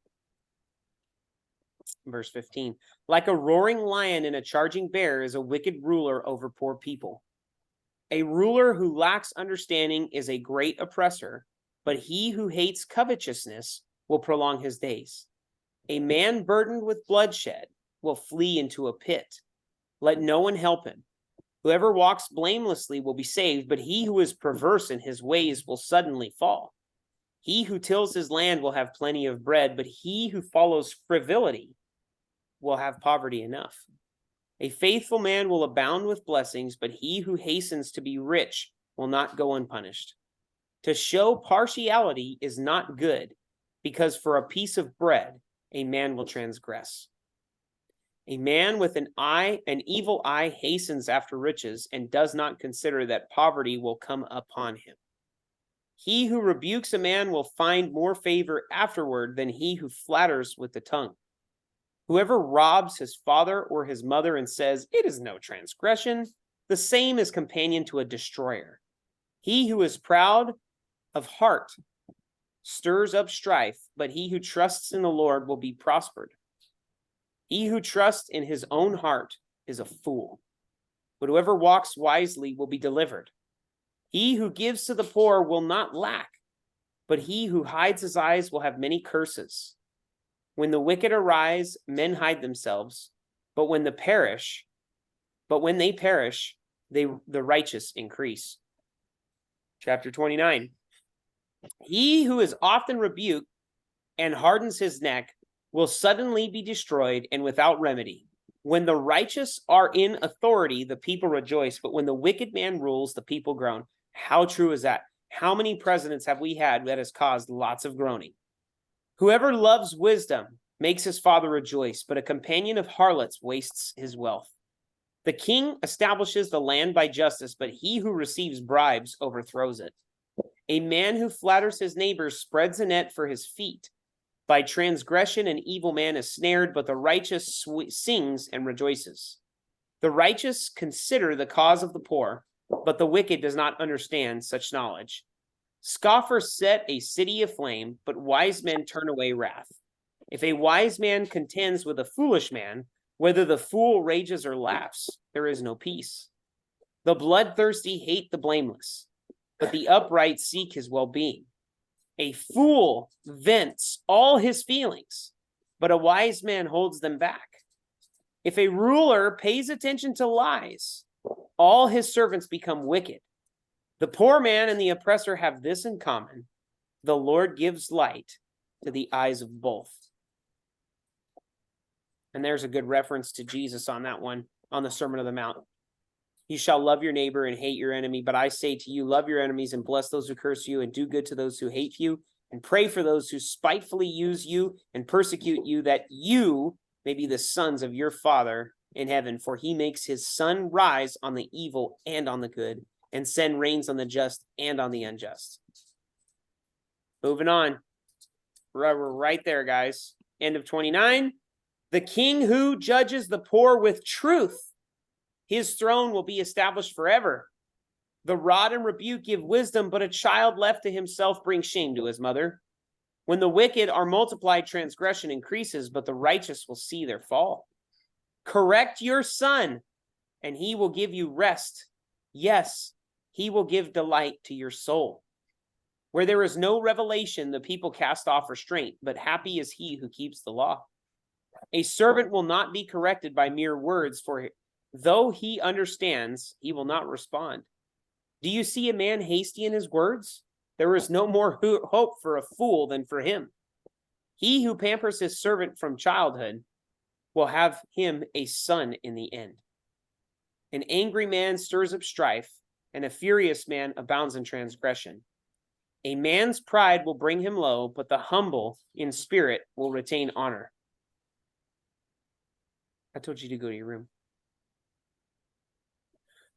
Verse 15, like a roaring lion and a charging bear is a wicked ruler over poor people. A ruler who lacks understanding is a great oppressor, but he who hates covetousness will prolong his days. A man burdened with bloodshed will flee into a pit. Let no one help him. Whoever walks blamelessly will be saved, but he who is perverse in his ways will suddenly fall. He who tills his land will have plenty of bread, but he who follows frivolity will have poverty enough. A faithful man will abound with blessings, but he who hastens to be rich will not go unpunished. To show partiality is not good, because for a piece of bread a man will transgress. A man with an evil eye hastens after riches and does not consider that poverty will come upon him. He who rebukes a man will find more favor afterward than he who flatters with the tongue. Whoever robs his father or his mother and says, "It is no transgression," the same is companion to a destroyer. He who is proud of heart stirs up strife, but he who trusts in the Lord will be prospered. He who trusts in his own heart is a fool, but whoever walks wisely will be delivered. He who gives to the poor will not lack, but he who hides his eyes will have many curses. When the wicked arise, men hide themselves, but when they perish, the righteous increase. Chapter 29. He who is often rebuked and hardens his neck will suddenly be destroyed and without remedy. When the righteous are in authority, the people rejoice, but when the wicked man rules, the people groan. How true is that? How many presidents have we had that has caused lots of groaning? Whoever loves wisdom makes his father rejoice, but a companion of harlots wastes his wealth. The king establishes the land by justice, but he who receives bribes overthrows it. A man who flatters his neighbor spreads a net for his feet. By transgression, an evil man is snared, but the righteous sings and rejoices. The righteous consider the cause of the poor, but the wicked does not understand such knowledge. Scoffers set a city aflame, but wise men turn away wrath. If a wise man contends with a foolish man, whether the fool rages or laughs, there is no peace. The bloodthirsty hate the blameless, but the upright seek his well-being. A fool vents all his feelings, but a wise man holds them back. If a ruler pays attention to lies, all his servants become wicked. The poor man and the oppressor have this in common: the Lord gives light to the eyes of both. And there's a good reference to Jesus on that one, on the Sermon on the Mount. You shall love your neighbor and hate your enemy, but I say to you, love your enemies and bless those who curse you, and do good to those who hate you, and pray for those who spitefully use you and persecute you, that you may be the sons of your Father in heaven. For he makes his sun rise on the evil and on the good, and send rains on the just and on the unjust. Moving on. We're right there, guys. End of 29. The king who judges the poor with truth, his throne will be established forever. The rod and rebuke give wisdom, but a child left to himself brings shame to his mother. When the wicked are multiplied, transgression increases, but the righteous will see their fall. Correct your son, and he will give you rest. Yes, he will give delight to your soul. Where there is no revelation, the people cast off restraint, but happy is he who keeps the law. A servant will not be corrected by mere words, for though he understands, he will not respond. Do you see a man hasty in his words? There is no more hope for a fool than for him. He who pampers his servant from childhood will have him a son in the end. An angry man stirs up strife, and a furious man abounds in transgression. A man's pride will bring him low, but the humble in spirit will retain honor. I told you to go to your room.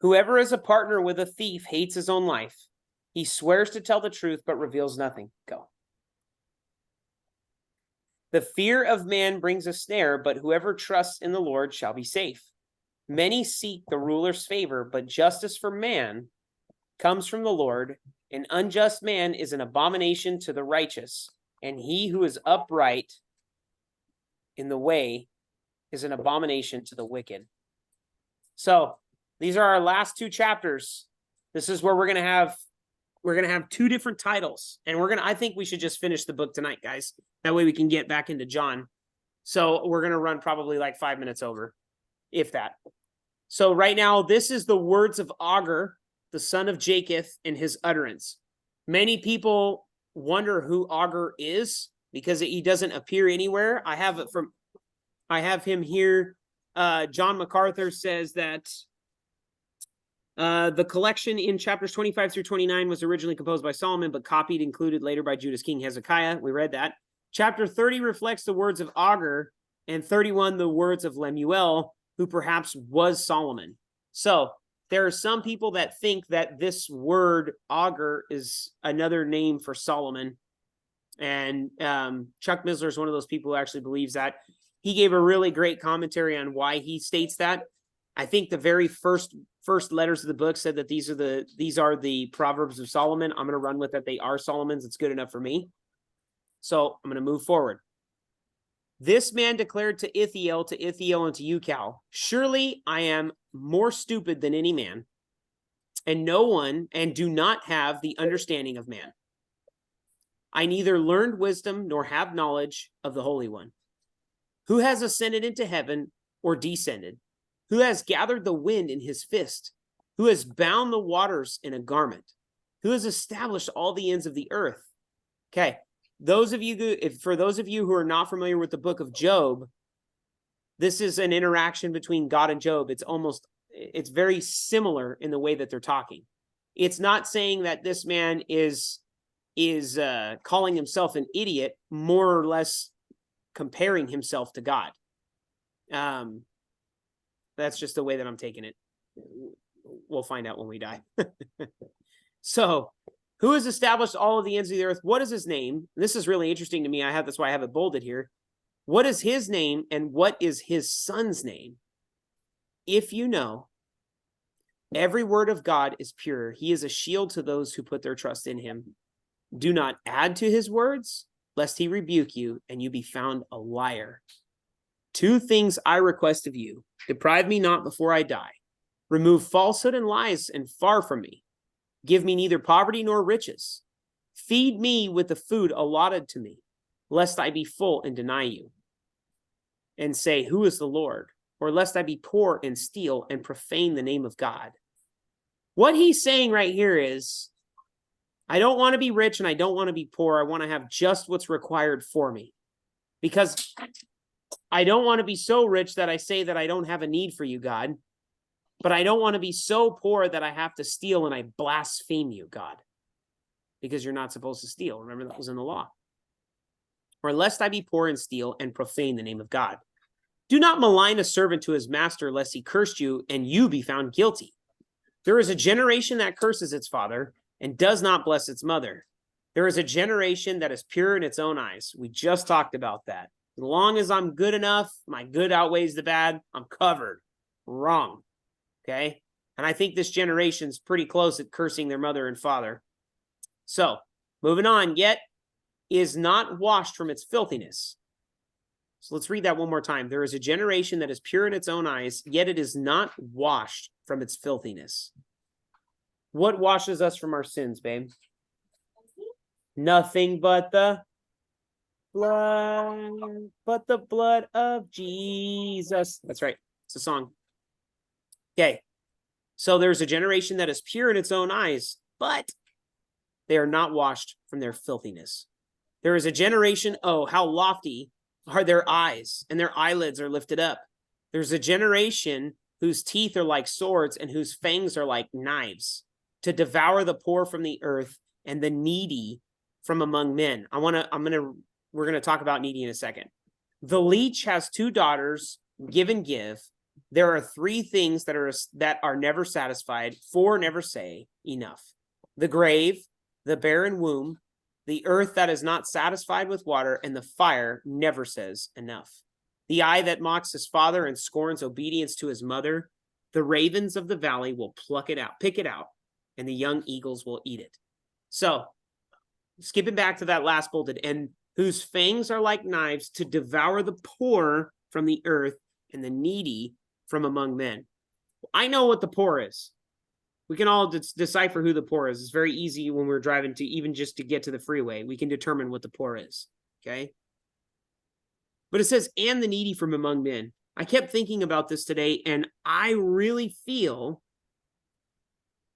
Whoever is a partner with a thief hates his own life. He swears to tell the truth, but reveals nothing. Go. The fear of man brings a snare, but whoever trusts in the Lord shall be safe. Many seek the ruler's favor, but justice for man comes from the Lord. An unjust man is an abomination to the righteous, and he who is upright in the way is an abomination to the wicked. So these are our last two chapters. This is where we're gonna have two different titles, and I think we should just finish the book tonight, guys. That way we can get back into John. So we're gonna run probably like 5 minutes over, if that. So right now, this is the words of Agur, the son of Jacob, and his utterance. Many people wonder who Agur is because he doesn't appear anywhere. I have him here. John MacArthur says that the collection in chapters 25 through 29 was originally composed by Solomon, but copied, included later by Judah's king Hezekiah. We read that. Chapter 30 reflects the words of Agur, and 31 the words of Lemuel, who perhaps was Solomon. So there are some people that think that this word Agur is another name for Solomon. And Chuck Missler is one of those people who actually believes that. He gave a really great commentary on why he states that. I think the very first letters of the book said that these are the Proverbs of Solomon. I'm going to run with that. They are Solomon's. It's good enough for me. So I'm going to move forward. This man declared to Ithiel, and to Ucal, surely I am more stupid than any man, and do not have the understanding of man. I neither learned wisdom nor have knowledge of the Holy One. Who has ascended into heaven or descended? Who has gathered the wind in his fist? Who has bound the waters in a garment? Who has established all the ends of the earth? Okay. For those of you who are not familiar with the book of Job, this is an interaction between God and Job. It's very similar in the way that they're talking. It's not saying that this man is calling himself an idiot, more or less comparing himself to God. That's just the way that I'm taking it. We'll find out when we die. So, who has established all of the ends of the earth? What is his name? This is really interesting to me. That's why I have it bolded here. What is his name, and what is his son's name? If you know, every word of God is pure. He is a shield to those who put their trust in him. Do not add to his words, lest he rebuke you, and you be found a liar. 2 things I request of you. Deprive me not before I die. Remove falsehood and lies and far from me. Give me neither poverty nor riches. Feed me with the food allotted to me, lest I be full and deny you, and say, who is the Lord? Or lest I be poor and steal and profane the name of God. What he's saying right here is, I don't want to be rich and I don't want to be poor. I want to have just what's required for me. Because I don't want to be so rich that I say that I don't have a need for you, God. But I don't want to be so poor that I have to steal and I blaspheme you, God. Because you're not supposed to steal. Remember, that was in the law. Or lest I be poor and steal and profane the name of God. Do not malign a servant to his master, lest he curse you and you be found guilty. There is a generation that curses its father and does not bless its mother. There is a generation that is pure in its own eyes. We just talked about that. As long as I'm good enough, my good outweighs the bad, I'm covered. Wrong. Okay? And I think this generation's pretty close at cursing their mother and father. So, moving on, yet is not washed from its filthiness. So let's read that one more time. There is a generation that is pure in its own eyes, yet it is not washed from its filthiness. What washes us from our sins, babe? Nothing but the blood of Jesus. That's right. It's a song. Okay. So there's a generation that is pure in its own eyes, but they are not washed from their filthiness. There is a generation, oh, how lofty are their eyes, and their eyelids are lifted up. There's a generation whose teeth are like swords and whose fangs are like knives, to devour the poor from the earth and the needy from among men. We're gonna talk about needy in a second. The leech has 2 daughters, give and give. There are 3 things that are never satisfied, 4 never say enough. The grave, the barren womb, the earth that is not satisfied with water, and the fire never says enough. The eye that mocks his father and scorns obedience to his mother, the ravens of the valley will pick it out, and the young eagles will eat it. So, skipping back to that last bulleted, and whose fangs are like knives to devour the poor from the earth and the needy from among men. I know what the poor is. We can all decipher who the poor is. It's very easy when we're driving to even just to get to the freeway. We can determine what the poor is. Okay. But it says, and the needy from among men. I kept thinking about this today, and I really feel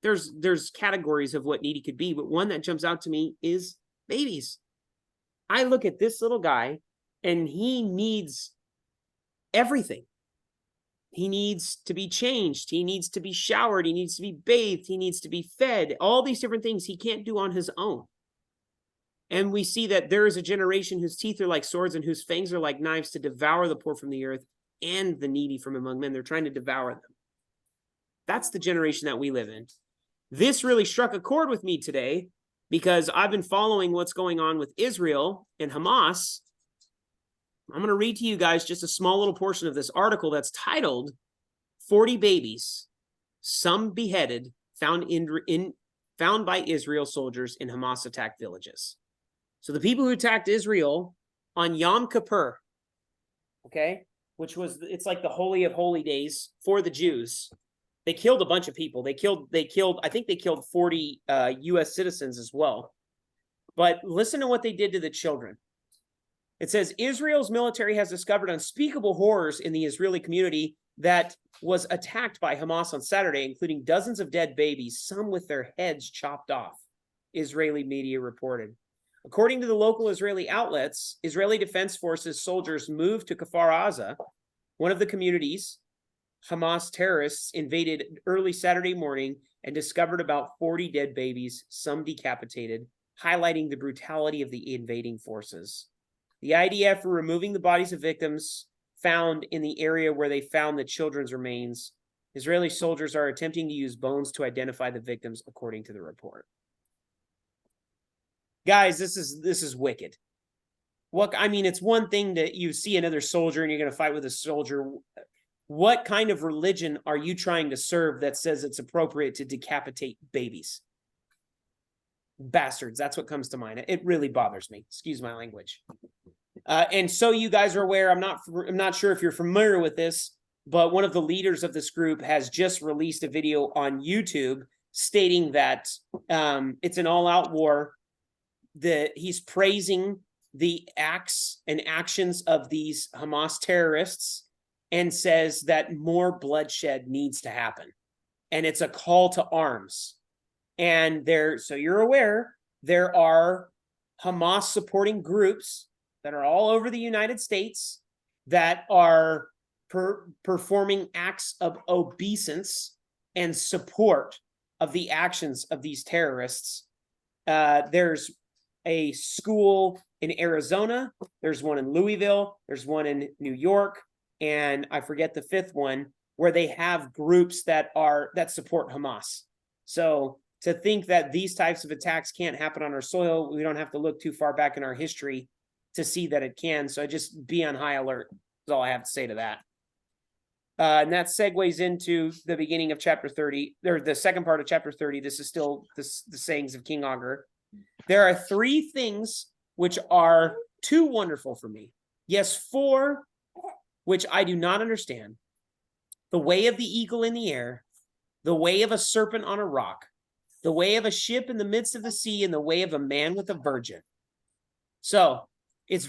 there's categories of what needy could be, but one that jumps out to me is babies. I look at this little guy, and he needs everything. He needs to be changed. He needs to be showered. He needs to be bathed. He needs to be fed. All these different things he can't do on his own. And we see that there is a generation whose teeth are like swords and whose fangs are like knives to devour the poor from the earth and the needy from among men. They're trying to devour them. That's the generation that we live in. This really struck a chord with me today because I've been following what's going on with Israel and Hamas. I'm going to read to you guys just a small little portion of this article that's titled 40 Babies, Some Beheaded, Found by Israel Soldiers in Hamas Attacked Villages. So the people who attacked Israel on Yom Kippur, okay, it's like the Holy of Holy Days for the Jews. They killed a bunch of people. I think they killed 40 U.S. citizens as well. But listen to what they did to the children. It says, Israel's military has discovered unspeakable horrors in the Israeli community that was attacked by Hamas on Saturday, including dozens of dead babies, some with their heads chopped off, Israeli media reported. According to the local Israeli outlets, Israeli Defense Forces soldiers moved to Kfar Aza, one of the communities Hamas terrorists invaded early Saturday morning and discovered about 40 dead babies, some decapitated, highlighting the brutality of the invading forces. The IDF were removing the bodies of victims found in the area where they found the children's remains. Israeli soldiers are attempting to use bones to identify the victims, according to the report. Guys, this is wicked. It's one thing that you see another soldier and you're going to fight with a soldier. What kind of religion are you trying to serve that says it's appropriate to decapitate babies? Bastards, that's what comes to mind. It really bothers me. Excuse my language. And so you guys are aware, I'm not sure if you're familiar with this, but one of the leaders of this group has just released a video on YouTube stating that it's an all-out war. He's praising the acts and actions of these Hamas terrorists and says that more bloodshed needs to happen. And it's a call to arms. And so you're aware, there are Hamas supporting groups that are all over the United States that are performing acts of obeisance and support of the actions of these terrorists. There's a school in Arizona, there's one in Louisville, there's one in New York, and I forget the 5th one, where they have groups that support Hamas. So to think that these types of attacks can't happen on our soil, we don't have to look too far back in our history to see that it can. So just be on high alert is all I have to say to that. And that segues into the beginning of chapter 30, or the second part of chapter 30. This is still the sayings of King Augur. There are 3 things which are too wonderful for me. Yes, 4 which I do not understand. The way of the eagle in the air, the way of a serpent on a rock, the way of a ship in the midst of the sea, and the way of a man with a virgin. So it's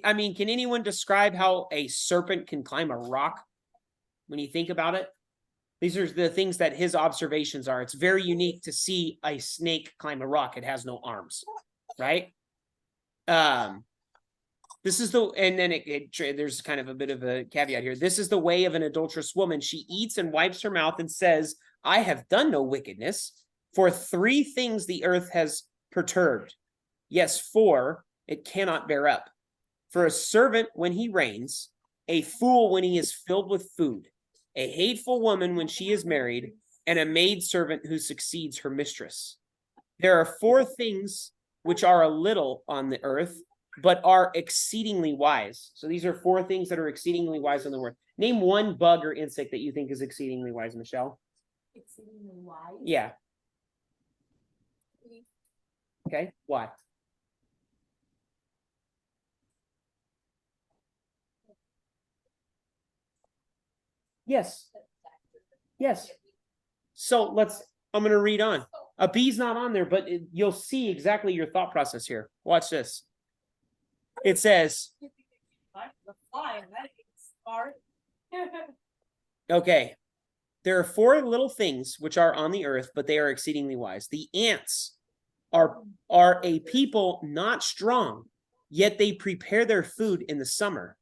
I mean, can anyone describe how a serpent can climb a rock when you think about it? These are the things that his observations are. It's very unique to see a snake climb a rock. It has no arms, right? This is and then there's kind of a bit of a caveat here. This is the way of an adulterous woman. She eats and wipes her mouth and says, I have done no wickedness. For 3 things the earth has perturbed. Yes, 4 it cannot bear up. For a servant when he reigns, a fool when he is filled with food, a hateful woman when she is married, and a maidservant who succeeds her mistress. There are 4 things which are a little on the earth, but are exceedingly wise. So these are 4 things that are exceedingly wise on the earth. Name one bug or insect that you think is exceedingly wise, Michelle. Exceedingly wise. Yeah. Okay, why? Yes. Yes. So I'm going to read on. A bee's not on there, but you'll see exactly your thought process here. Watch this. It says, The fly, that is smart. okay, there are 4 little things which are on the earth, but they are exceedingly wise. The ants are a people not strong, yet they prepare their food in the summer.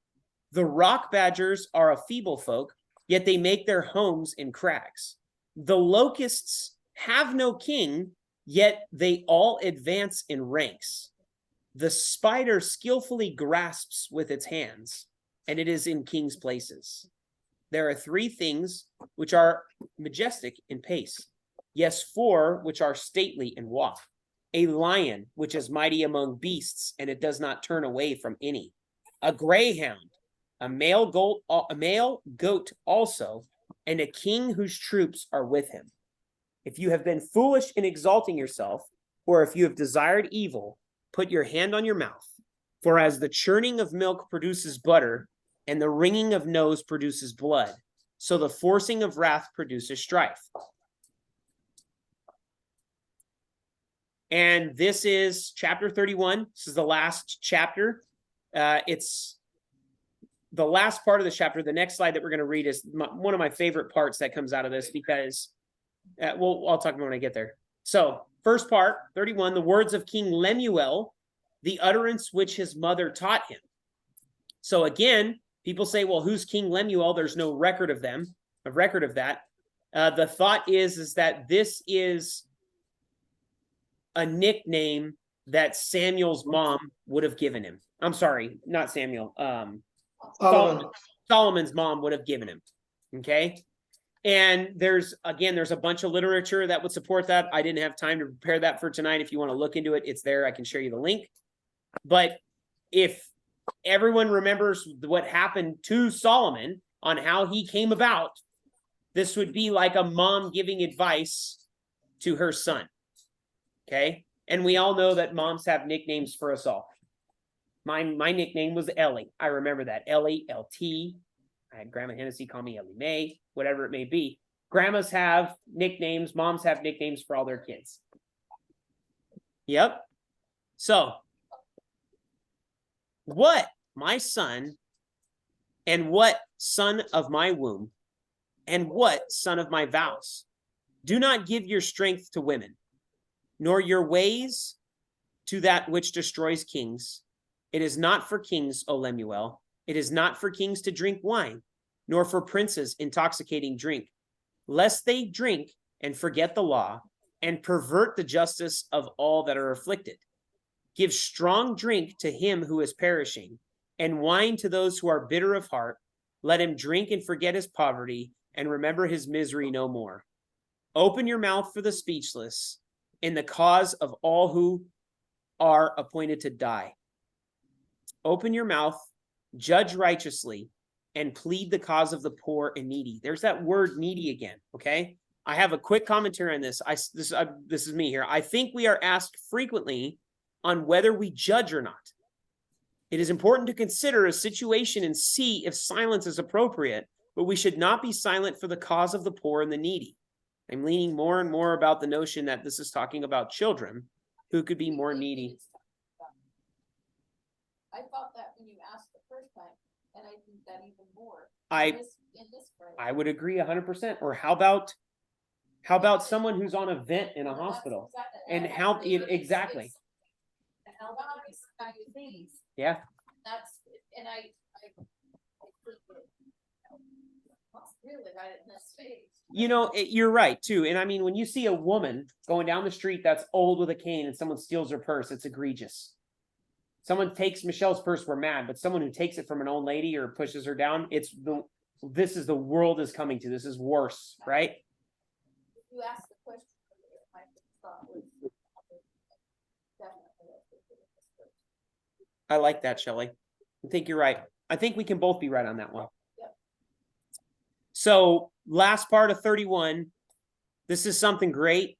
The rock badgers are a feeble folk, yet they make their homes in crags. The locusts have no king, yet they all advance in ranks. The spider skillfully grasps with its hands, and it is in king's places. There are 3 things which are majestic in pace. Yes, 4 which are stately in walk. A lion which is mighty among beasts, and it does not turn away from any. A greyhound, a male goat also, and a king whose troops are with him. If you have been foolish in exalting yourself, or if you have desired evil, put your hand on your mouth. For as the churning of milk produces butter, and the wringing of nose produces blood, so the forcing of wrath produces strife. And this is chapter 31. This is the last chapter. It's the last part of the chapter. The next slide that we're going to read is one of my favorite parts that comes out of this, because I'll talk about when I get there. So first part, 31, the words of King Lemuel, the utterance which his mother taught him. So again, people say, well, who's King Lemuel? There's no record of that. The thought is that this is a nickname that Samuel's mom would have given him. I'm sorry, not Samuel. Solomon's mom would have given him. Okay. And there's a bunch of literature that would support that. I didn't have time to prepare that for tonight. If you want to look into it, it's there. I can share you the link. But if everyone remembers what happened to Solomon on how he came about, this would be like a mom giving advice to her son. Okay. And we all know that moms have nicknames for us all. My nickname was Ellie. I remember that. Ellie, LT. I had Grandma Hennessy call me Ellie Mae, whatever it may be. Grandmas have nicknames. Moms have nicknames for all their kids. Yep. So, what, my son, and what son of my womb, and what son of my vows? Do not give your strength to women, nor your ways to that which destroys kings. It is not for kings, O Lemuel. It is not for kings to drink wine, nor for princes intoxicating drink, lest they drink and forget the law and pervert the justice of all that are afflicted. Give strong drink to him who is perishing, and wine to those who are bitter of heart. Let him drink and forget his poverty, and remember his misery no more. Open your mouth for the speechless, in the cause of all who are appointed to die. Open your mouth, judge righteously, and plead the cause of the poor and needy. There's that word needy again, okay? I have a quick commentary on this. This is me here. I think we are asked frequently on whether we judge or not. It is important to consider a situation and see if silence is appropriate, but we should not be silent for the cause of the poor and the needy. I'm leaning more and more about the notion that this is talking about children who could be more needy. I thought that when you asked the first time, and I think that even more. I In this phrase. I would agree 100%. Or how about someone who's on a vent in a Well, that's hospital? exactly- And that's how the- it's- exactly? it's- And how about these kind of things? Yeah. That's, and I think that, that's really right in this phase. You know, you're right too. And I mean, when you see a woman going down the street that's old with a cane and someone steals her purse, it's egregious. Someone takes Michelle's purse, we're mad, but someone who takes it from an old lady or pushes her down, this is the world is coming to. This is worse, right? If you ask the question earlier, my thought was definitely. I like that, Shelley. I think you're right. I think we can both be right on that one. Yep. So last part of 31, this is something great.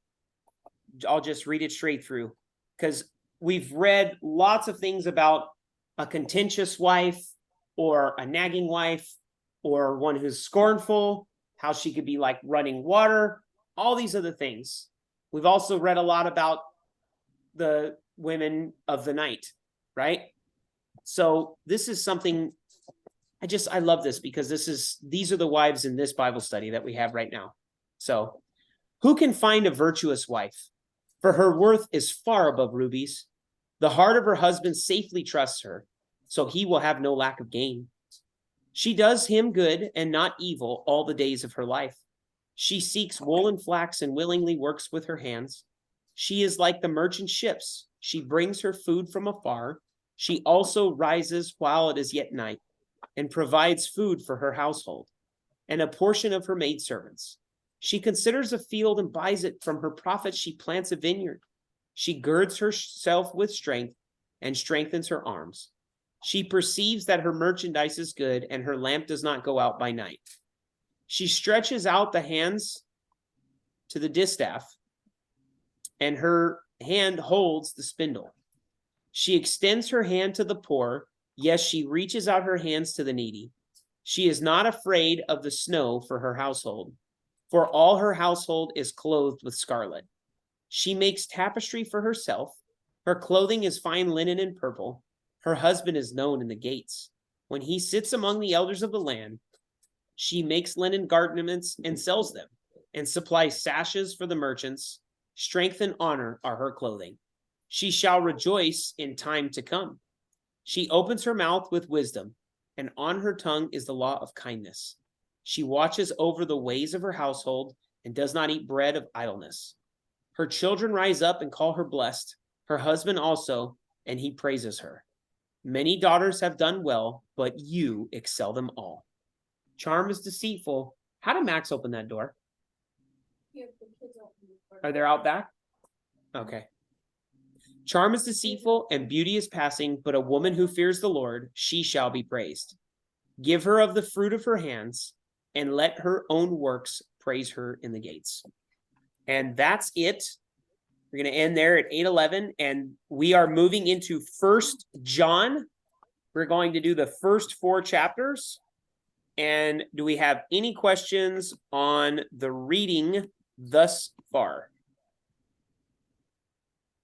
I'll just read it straight through because we've read lots of things about a contentious wife or a nagging wife or one who's scornful, how she could be like running water, all these other things. We've also read a lot about the women of the night, right? So this is something I love this because these are the wives in this Bible study that we have right now. So who can find a virtuous wife? For her worth is far above rubies. The heart of her husband safely trusts her, so he will have no lack of gain. She does him good and not evil all the days of her life. She seeks wool and flax and willingly works with her hands. She is like the merchant ships. She brings her food from afar. She also rises while it is yet night and provides food for her household and a portion of her maidservants. She considers a field and buys it. From her profits she plants a vineyard. She girds herself with strength and strengthens her arms. She perceives that her merchandise is good and her lamp does not go out by night. She stretches out the hands to the distaff and her hand holds the spindle. She extends her hand to the poor. Yes, she reaches out her hands to the needy. She is not afraid of the snow for her household, for all her household is clothed with scarlet. She makes tapestry for herself. Her clothing is fine linen and purple. Her husband is known in the gates. When he sits among the elders of the land, she makes linen garments and sells them, and supplies sashes for the merchants. Strength and honor are her clothing. She shall rejoice in time to come. She opens her mouth with wisdom, and on her tongue is the law of kindness. She watches over the ways of her household and does not eat bread of idleness. Her children rise up and call her blessed, her husband also, and he praises her. Many daughters have done well, but you excel them all. Charm is deceitful. How did Max open that door? Here, the kids open the door. Are they out back? Okay. Charm is deceitful and beauty is passing, but a woman who fears the Lord, she shall be praised. Give her of the fruit of her hands, and let her own works praise her in the gates. And that's it. We're going to end there at 8:11, and we are moving into 1 John. We're going to do the first 4 chapters. And do we have any questions on the reading thus far?